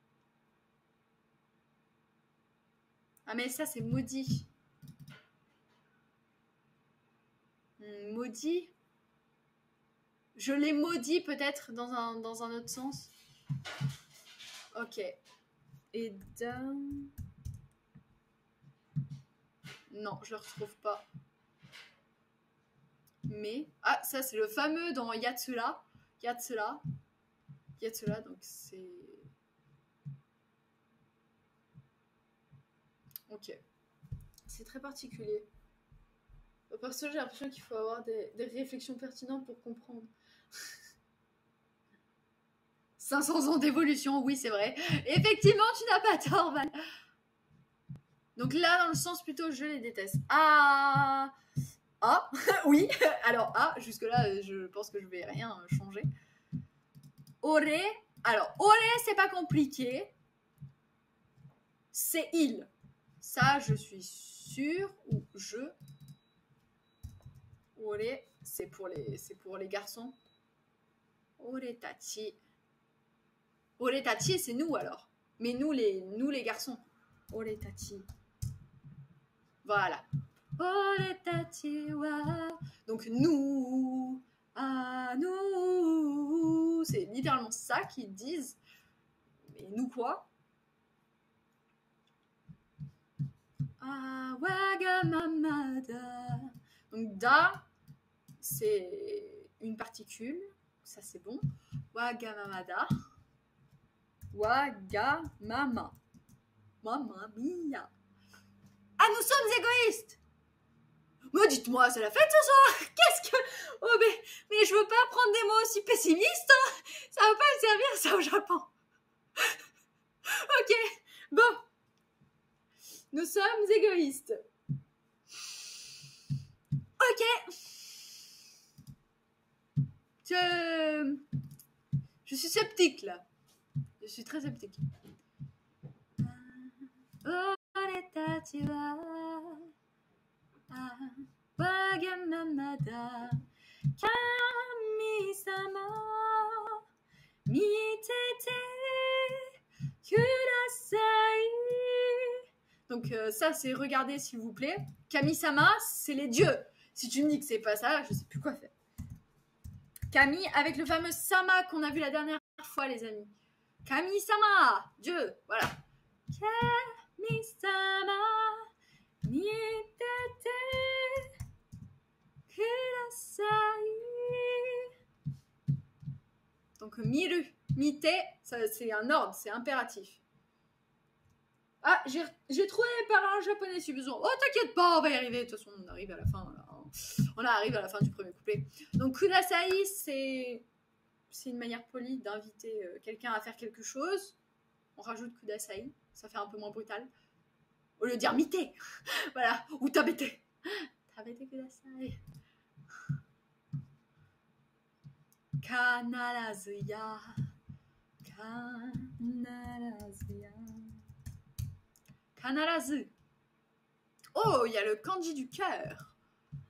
[SPEAKER 1] Ah mais ça, c'est maudit. Maudit. Je l'ai maudit peut-être dans un autre sens. Ok. Et down. Non, je le retrouve pas. Mais... Ah, ça c'est le fameux dans Yatsura. Yatsura. Yatsura, donc c'est... Ok. C'est très particulier. Perso, j'ai l'impression qu'il faut avoir des réflexions pertinentes pour comprendre. 500 ans d'évolution, oui, c'est vrai. Effectivement, tu n'as pas tort, Val. Donc là, dans le sens plutôt, je les déteste. Ah, ah, oui. Alors, ah, jusque-là, je pense que je vais rien changer. Ore. Alors, ore, c'est pas compliqué. C'est il. Ça, je suis sûre. Ou je... Ore, c'est pour les garçons. Ore tachi. Ore tachi, c'est nous alors. Mais nous les garçons. Ore tachi. Voilà. Ore tachi wa. Donc nous. Ah nous. C'est littéralement ça qu'ils disent. Mais nous quoi? Ah wagamamada. Donc da. C'est une particule, ça c'est bon. Wagamamada. Wagamama. Mamma mia. Ah, nous sommes égoïstes. Mais dites-moi, c'est la fête ce soir. Qu'est-ce que... Oh, mais je veux pas prendre des mots aussi pessimistes. Hein. Ça va pas me servir ça au Japon. Ok, bon. Nous sommes égoïstes. Ok. Je suis sceptique là. Je suis très sceptique. Wagamamada Kami-sama Mitete Kudasai. Donc ça c'est regardez s'il vous plaît. Kami-sama c'est les dieux. Si tu me dis que c'est pas ça, je sais plus quoi faire. Camille, avec le fameux Sama qu'on a vu la dernière fois, les amis. Camille Sama, Dieu, voilà. Camille Sama, Nietete, Kudasai. Donc, miru, mite, c'est un ordre, c'est impératif. Ah, j'ai trouvé les paroles en japonais si besoin. Oh, t'inquiète pas, on va y arriver. De toute façon, on arrive à la fin. Là. On arrive à la fin du premier couplet. Donc, kudasai, c'est une manière polie d'inviter quelqu'un à faire quelque chose. On rajoute kudasai, ça fait un peu moins brutal. Au lieu de dire mite, voilà, ou tabete. Tabete kudasai. Kanarazu ya. Kanarazu ya. Kanarazu. Oh, il y a le kanji du cœur.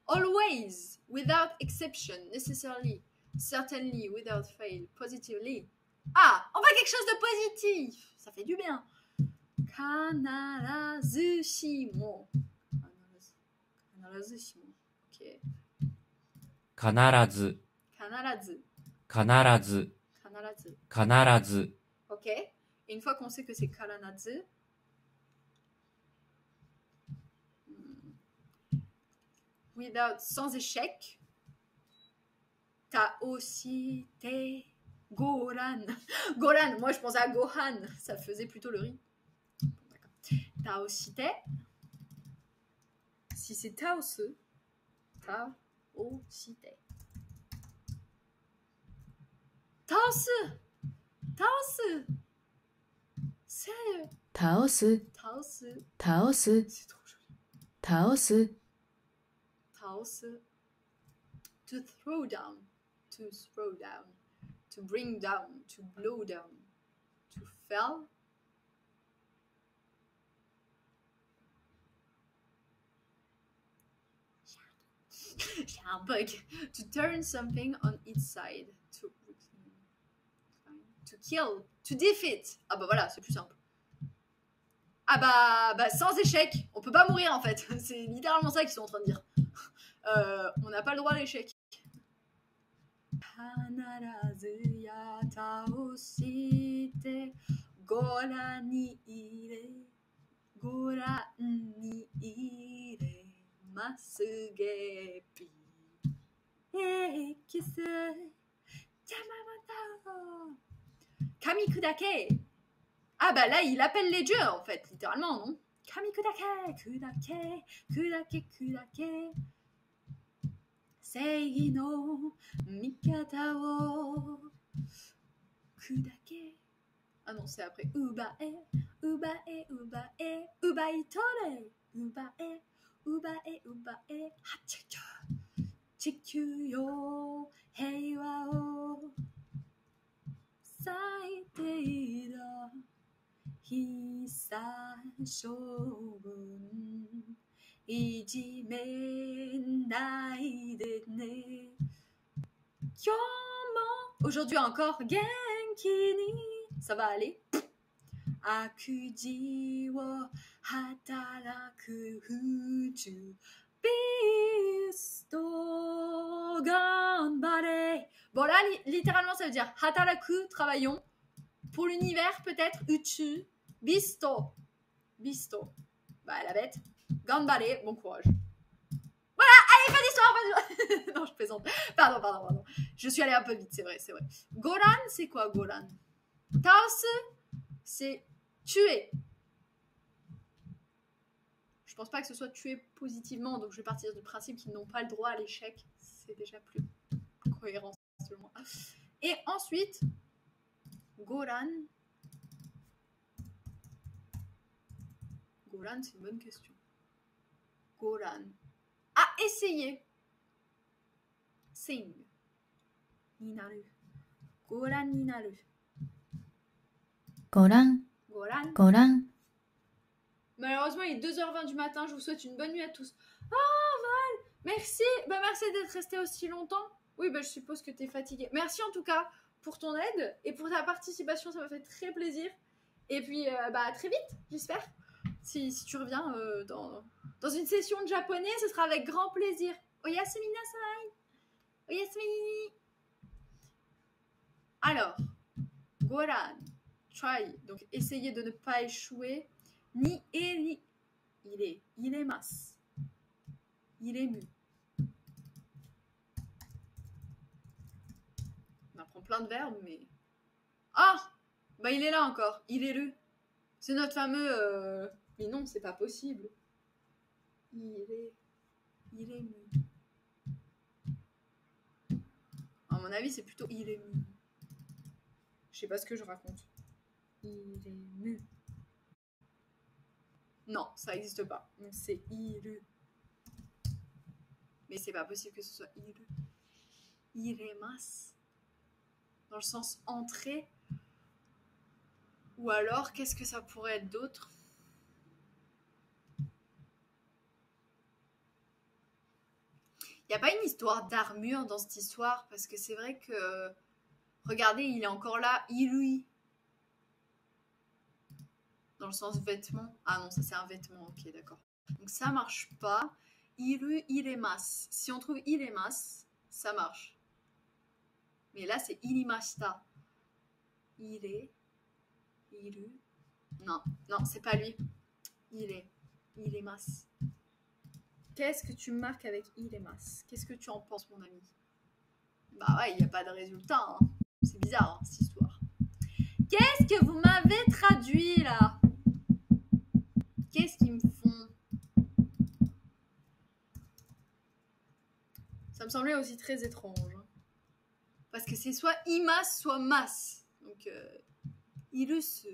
[SPEAKER 1] Always, without exception, necessarily, certainly, without fail, positively. Ah, on va quelque chose de positif. Ça fait du bien. Kanarazu shimo. Kanarazu shimo. Ok.
[SPEAKER 2] Kanarazu.
[SPEAKER 1] Kanarazu.
[SPEAKER 2] Kanarazu.
[SPEAKER 1] Kanarazu.
[SPEAKER 2] Kanarazu.
[SPEAKER 1] Ok. Et une fois qu'on sait que c'est kanarazu, without, sans échec. Taoshi te goran. Goran, moi je pensais à Gohan, ça faisait plutôt le riz. D'accord. Taoshi te. Si c'est taosu, taoshi te. Taosu. Taosu. Sérieux.
[SPEAKER 3] 倒す
[SPEAKER 1] Taosu.
[SPEAKER 3] 倒す
[SPEAKER 1] C'est trop joli.
[SPEAKER 3] 倒す
[SPEAKER 1] Taos, to throw down, to bring down, to blow down, to fell. J'ai un bug. To turn something on its side, to kill, to defeat. Ah bah voilà, c'est plus simple. Ah bah sans échec, on peut pas mourir en fait. C'est littéralement ça qu'ils sont en train de dire. On n'a pas le droit à l'échec. Kanarazu ya taoshite goran ni ire gepi ekisu yamamata kamikudake. Ah bah là il appelle les dieux en fait, littéralement, non? Kamikudake, kudake, kudake, kudake. Seigi no mikata wo kudake. Ah non, c'est après. Ubae, ubae, ubae, ubae tore. Ubae, ubae, ubae, hachicho. Chikyu yo heiwa o saite ira. Hisa shogun. Aujourd'hui encore, Genki ni, ça va aller. Akuji wo hataraku fuchu bisto ganbare. Bon là, littéralement, ça veut dire hataraku, travaillons. Pour l'univers, peut-être, uchu, bisto. Bisto. Bah, la bête. Ganbare, bon courage. Voilà, allez, pas d'histoire. Non, je plaisante. Pardon. Je suis allée un peu vite, c'est vrai. Goran, c'est quoi, Goran? Taosu, c'est tuer. Je pense pas que ce soit tuer positivement, donc je vais partir du principe qu'ils n'ont pas le droit à l'échec. C'est déjà plus cohérent, selon moi. Et ensuite, Goran. Goran, c'est une bonne question. Goran. Ah, essayer. Sing. Ninaru. Goran ninaru.
[SPEAKER 3] ご覧
[SPEAKER 1] Goran.
[SPEAKER 3] ご覧
[SPEAKER 1] Malheureusement, il est 2h20 du matin. Je vous souhaite une bonne nuit à tous. Oh, Val, merci. Merci d'être resté aussi longtemps. Oui, je suppose que tu es fatigué. Merci en tout cas pour ton aide et pour ta participation. Ça m'a fait très plaisir. Et puis, à très vite, j'espère. Si tu reviens dans une session de japonais, ce sera avec grand plaisir. Oyasumi nasai. Oyasumi. Alors, goran, try. Donc, essayez de ne pas échouer. Ni eri. Il est masse. Il est mu. On apprend plein de verbes, mais... Ah! Bah, il est là encore. Il est lu. C'est notre fameux... Mais non, c'est pas possible. Il est mu. À mon avis, c'est plutôt il est mu. Je sais pas ce que je raconte. Il est mu. Non, ça n'existe pas. C'est ilu. Mais c'est pas possible que ce soit ilu. Iremas. Dans le sens entrée. Ou alors, qu'est-ce que ça pourrait être d'autre? Il n'y a pas une histoire d'armure dans cette histoire, parce que c'est vrai que... Regardez, il est encore là, ilui. Dans le sens vêtement. Ah non, ça c'est un vêtement, ok, d'accord. Donc ça marche pas. Ilu, iremas. Si on trouve iremas, ça marche. Mais là, c'est irimashita. Ilu. Non, non, c'est pas lui. Iremas. Qu'est-ce que tu marques avec iremas? Qu'est-ce que tu en penses, mon ami? Bah ouais, il n'y a pas de résultat. Hein. C'est bizarre, hein, cette histoire. Qu'est-ce que vous m'avez traduit, là? Qu'est-ce qu'ils me font? Ça me semblait aussi très étrange. Hein. Parce que c'est soit imas, soit mas. Donc, ilus.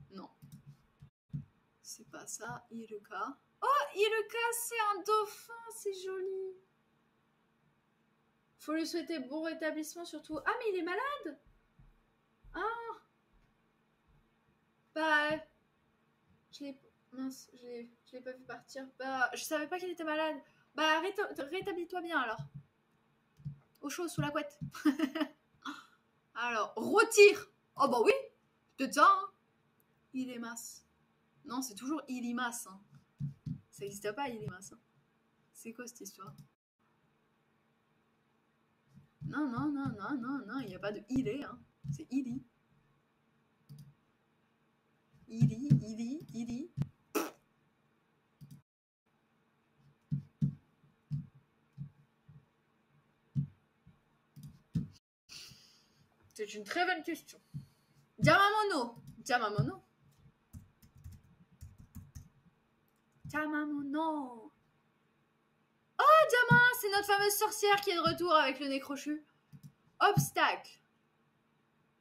[SPEAKER 1] Non. C'est pas ça. Iruka. Oh, Iruka, c'est un dauphin. C'est joli. Faut lui souhaiter bon rétablissement surtout. Ah, mais il est malade. Ah. Bah... Mince, je l'ai pas vu partir. Bah, je savais pas qu'il était malade. Bah, rétablis-toi bien alors. Au chaud, sous la couette. Alors, retire. Oh bah oui, peut-être ça. Hein. Il est masse. Non, c'est toujours il y masse. Hein. Ça n'existe pas, il est masse. Hein. C'est quoi cette histoire? Non, non, non, non, non, non, il n'y a pas de il est. Hein. C'est il y. Il y. C'est une très bonne question. Yamamono. Yamamono. Yamamono. Oh, Diamant, c'est notre fameuse sorcière qui est de retour avec le nez crochu. Obstacle.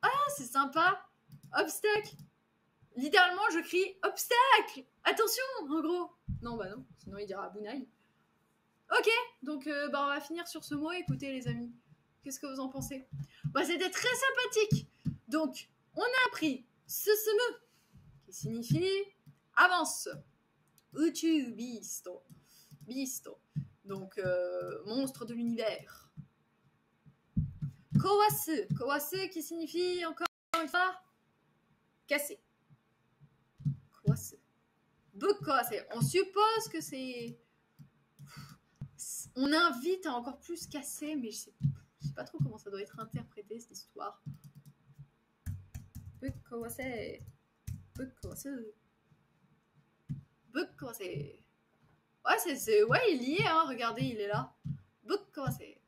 [SPEAKER 1] Ah, c'est sympa. Obstacle. Littéralement, je crie obstacle. Attention, en gros. Non, bah non, sinon il dira Bunai. Ok, donc bah, on va finir sur ce mot. Écoutez, les amis, qu'est-ce que vous en pensez? Bah, c'était très sympathique. Donc, on a appris ce mot qui signifie avance. Uchu bisto. Bisto. Donc, monstre de l'univers. Kawasu. Kawasu qui signifie encore une fois casser. Kawasu. Bukawasu. On suppose que c'est... On invite à encore plus casser, mais je sais pas trop comment ça doit être interprété, cette histoire. Bukawasu. Bukawasu. Bukawasu. Ouais, ouais, il y est, hein. Regardez, il est là. Bukawasu.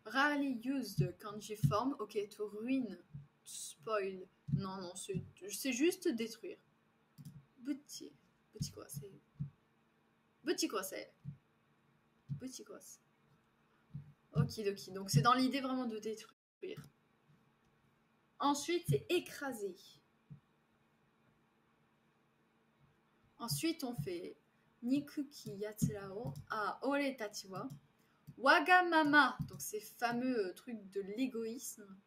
[SPEAKER 1] Rarely used kanji form. Ok, to ruin, spoil. Non, non, c'est juste détruire. Petit quoi, c'est... Petit quoi, c'est... Petit quoi, c'est... Okidoki. Donc c'est dans l'idée vraiment de détruire. Ensuite, c'est écraser. Ensuite, on fait Nikuki Yatsurao a Ore Tachi wa Wagamama. Donc, ces fameux trucs de l'égoïsme.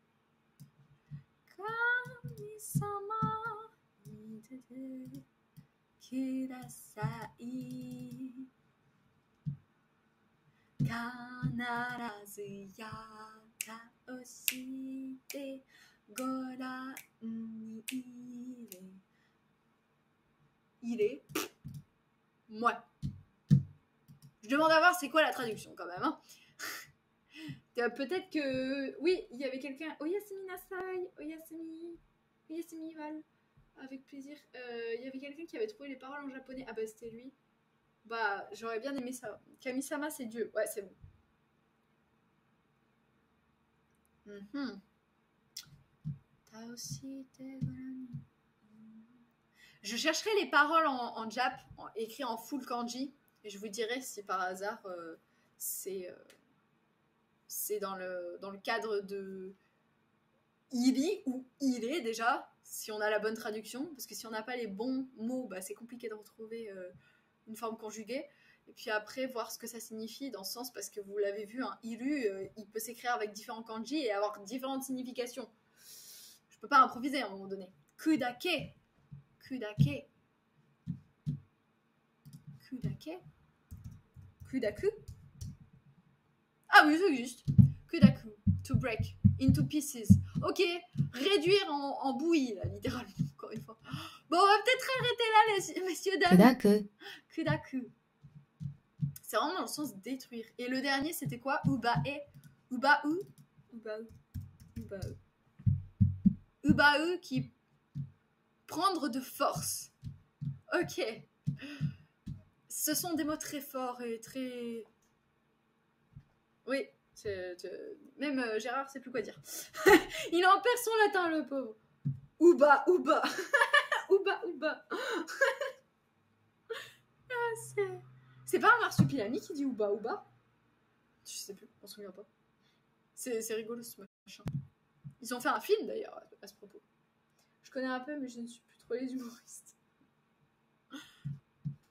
[SPEAKER 1] Kami-sama nidete kudasai. Kanarazu yakao shite goran ni ire. il est. Moi. Je demande à voir c'est quoi la traduction quand même. Hein. Peut-être que. Oui, il y avait quelqu'un. Oyasumi Nasai, Oyasumi Val. Avec plaisir. Il y avait quelqu'un qui avait trouvé les paroles en japonais. Ah bah c'était lui. Bah j'aurais bien aimé ça. Kami-sama c'est Dieu. Ouais, c'est bon. Je chercherai les paroles en jap, écrit en full kanji, et je vous dirai si par hasard c'est dans le cadre de iri ou ire déjà, si on a la bonne traduction, parce que si on n'a pas les bons mots, bah, c'est compliqué de retrouver une forme conjuguée. Et puis après, voir ce que ça signifie dans ce sens, parce que vous l'avez vu, un iru, il peut s'écrire avec différents kanji et avoir différentes significations. Je peux pas improviser à un moment donné. Kudake. Kudake. Kudake. Kudaku. Ah oui, ça existe. Kudaku. To break. Into pieces. Ok. Réduire en bouillie, là, littéralement, encore une fois. Bon, on va peut-être arrêter là, messieurs, dames.
[SPEAKER 3] Kudaku.
[SPEAKER 1] Kudaku. C'est vraiment dans le sens détruire. Et le dernier, c'était quoi? Ubae. Ubau. Ubau. Ubau. Ubau qui... Prendre de force. Ok. Ce sont des mots très forts et très... Oui. Même Gérard sait plus quoi dire. Il en perd son latin, le pauvre. Uba, uba. Uba, uba. C'est pas un marsupilami qui dit Uba, uba? Je sais plus, on se souvient pas. C'est rigolo ce machin. Ils ont fait un film d'ailleurs à ce propos. Je connais un peu, mais je ne suis plus trop les humoristes.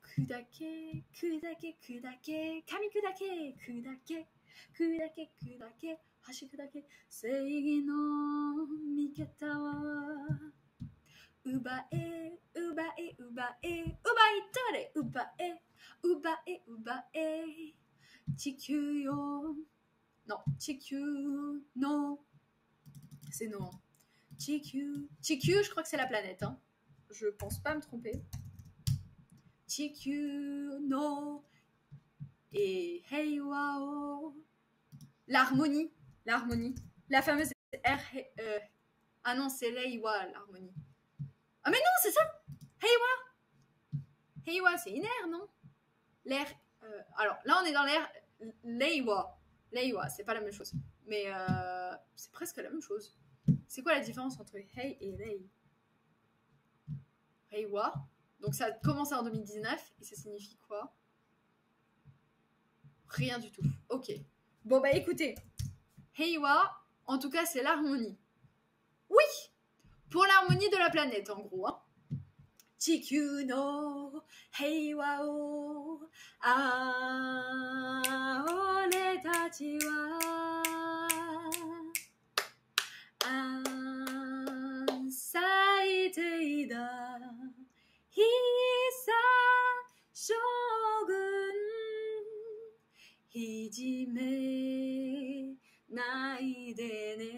[SPEAKER 1] Kudake, kudake, kudake, kami kudake, kudake, kudake, kudake, hashi kudake, seigi no mikata wa ubae, ubae, ubae, ubae tore, ubae, ubae, ubae, chikyu yo. Non, chikyu no. C'est non. Chikyu. Chikyu, je crois que c'est la planète. Hein. Je pense pas me tromper. Chikyu no. Et heiwa o. L'harmonie. L'harmonie. La fameuse R. Ah non, c'est leiwa, l'harmonie. Ah mais non, c'est ça. Heiwa. Heiwa, c'est une air, non? L'air. Alors là, on est dans l'air. Leiwa. Leiwa, c'est pas la même chose. Mais c'est presque la même chose. C'est quoi la différence entre Hei et Rei? Reiwa. Donc ça a commencé en 2019 et ça signifie quoi? Rien du tout. Ok. Bon bah écoutez, Heiwa, en tout cas c'est l'harmonie. Oui. Pour l'harmonie de la planète en gros. Hein. Chikyu no Heiwa o aore tachi wa Saiteida Hisa Shogun Hijime Nai de ne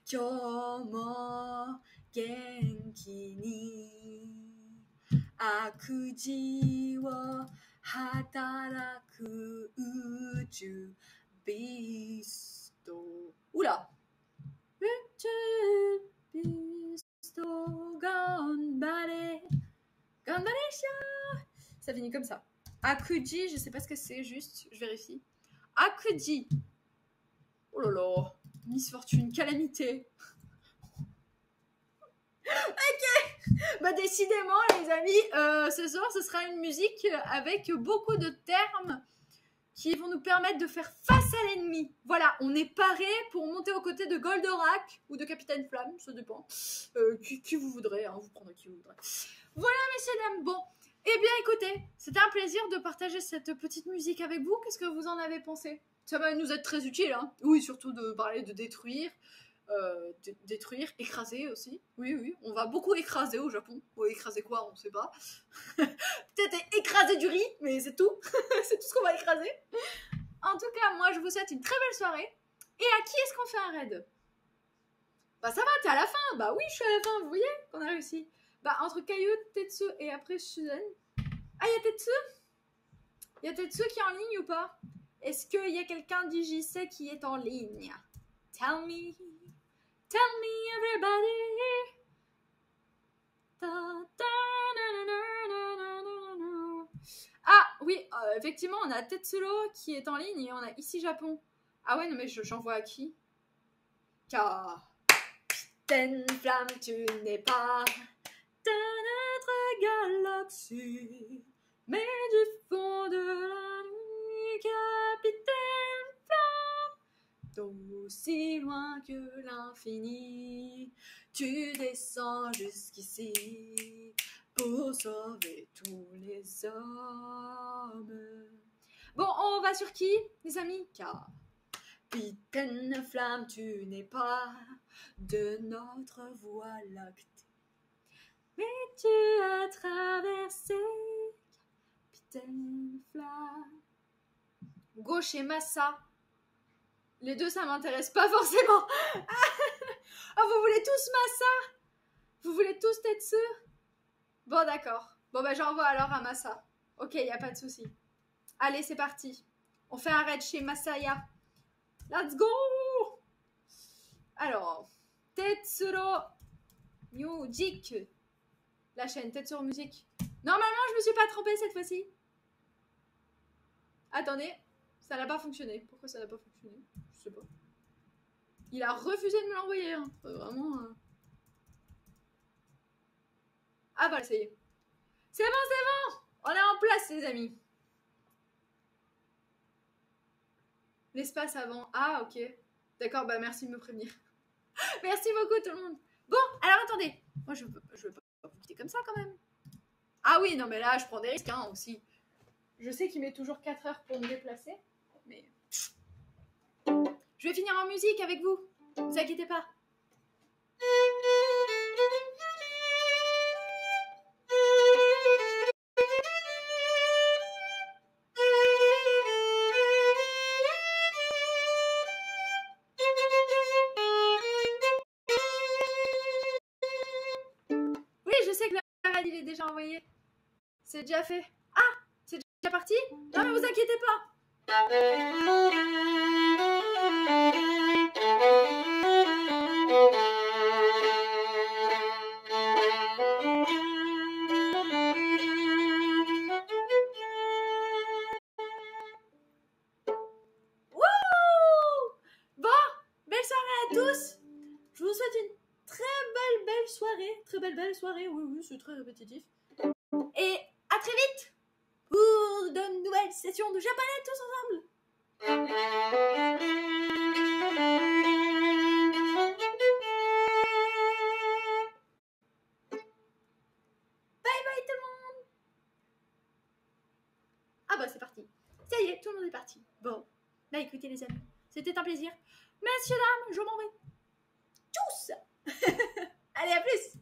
[SPEAKER 1] Kyou mo genki ni Akuji wo hataraku uju bisto. Oula! Ça finit comme ça. Akuji, je sais pas ce que c'est, juste, je vérifie. Akuji. Oh là là, misfortune, calamité. Ok, bah décidément les amis, ce soir ce sera une musique avec beaucoup de termes qui vont nous permettre de faire face à l'ennemi. Voilà, on est paré pour monter aux côtés de Goldorak ou de Capitaine Flamme, ça dépend. Qui vous voudrez, hein, vous prendrez qui vous voudrez. Voilà, messieurs, dames. Bon, eh bien, écoutez, c'était un plaisir de partager cette petite musique avec vous. Qu'est-ce que vous en avez pensé? Ça va nous être très utile, hein. Oui, surtout de parler de détruire. Détruire, écraser aussi. Oui, oui, on va beaucoup écraser au Japon. Ouais, écraser quoi, on sait pas. Peut-être écraser du riz, mais c'est tout. C'est tout ce qu'on va écraser. En tout cas, moi, je vous souhaite une très belle soirée. Et à qui est-ce qu'on fait un raid? Bah ça va, t'es à la fin. Bah oui, je suis à la fin, vous voyez qu'on a réussi. Bah, entre Caillou, Tetsu et après Shuzen. Ah, il y a Tetsu? Il y a Tetsu qui est en ligne ou pas? Est-ce qu'il y a quelqu'un d'IJC qui est en ligne? Tell me everybody. Ah oui, effectivement, on a Tetsuro qui est en ligne et on a ici Japon. Ah ouais, non mais j'en vois à qui? Car flamme, tu n'es pas de notre galaxie, mais du fond de la nuit, capitaine flamme, d'aussi loin que l'infini, tu descends jusqu'ici pour sauver tous les hommes. Bon, on va sur qui, les amis? Car capitaine flamme, tu n'es pas de notre voie lactée, mais tu as traversé, capitaine flamme. Gauche et Massa. Les deux, ça m'intéresse pas forcément. Ah, vous voulez tous Massa? Vous voulez tous Tetsu? Bon, d'accord. Bon, bah, j'envoie alors à Massa. Ok, y a pas de souci. Allez, c'est parti. On fait un raid chez Masaya. Let's go! Alors, Tetsuro Music. La chaîne Tetsuro Music. Normalement, je me suis pas trompée cette fois-ci. Attendez, ça n'a pas fonctionné. Pourquoi ça n'a pas fonctionné? Je sais pas. Il a refusé de me l'envoyer. Hein. Vraiment. Ah bah, ça y est. C'est bon, c'est bon! On est en place, les amis. L'espace avant. Ah, ok. D'accord, bah merci de me prévenir. Merci beaucoup tout le monde. Bon, alors attendez. Moi, je veux pas vous quitter comme ça quand même. Ah oui, non mais là, je prends des risques hein, aussi. Je sais qu'il met toujours 4 heures pour me déplacer. Mais... je vais finir en musique avec vous. Ne vous inquiétez pas. Il est déjà envoyé. C'est déjà fait. Ah, c'est déjà parti? Non mais vous inquiétez pas. Wouh! Bon, belle soirée à tous. Je vous souhaite une très belle soirée. Très belle soirée. Oui, c'est très répétitif. Et à très vite pour de nouvelles sessions de japonais tous ensemble. Bye bye tout le monde. Ah bah c'est parti. Ça y est, tout le monde est parti. Bon, bah écoutez les amis, c'était un plaisir. Messieurs, dames, je m'en vais. Tchuss. Allez, à plus.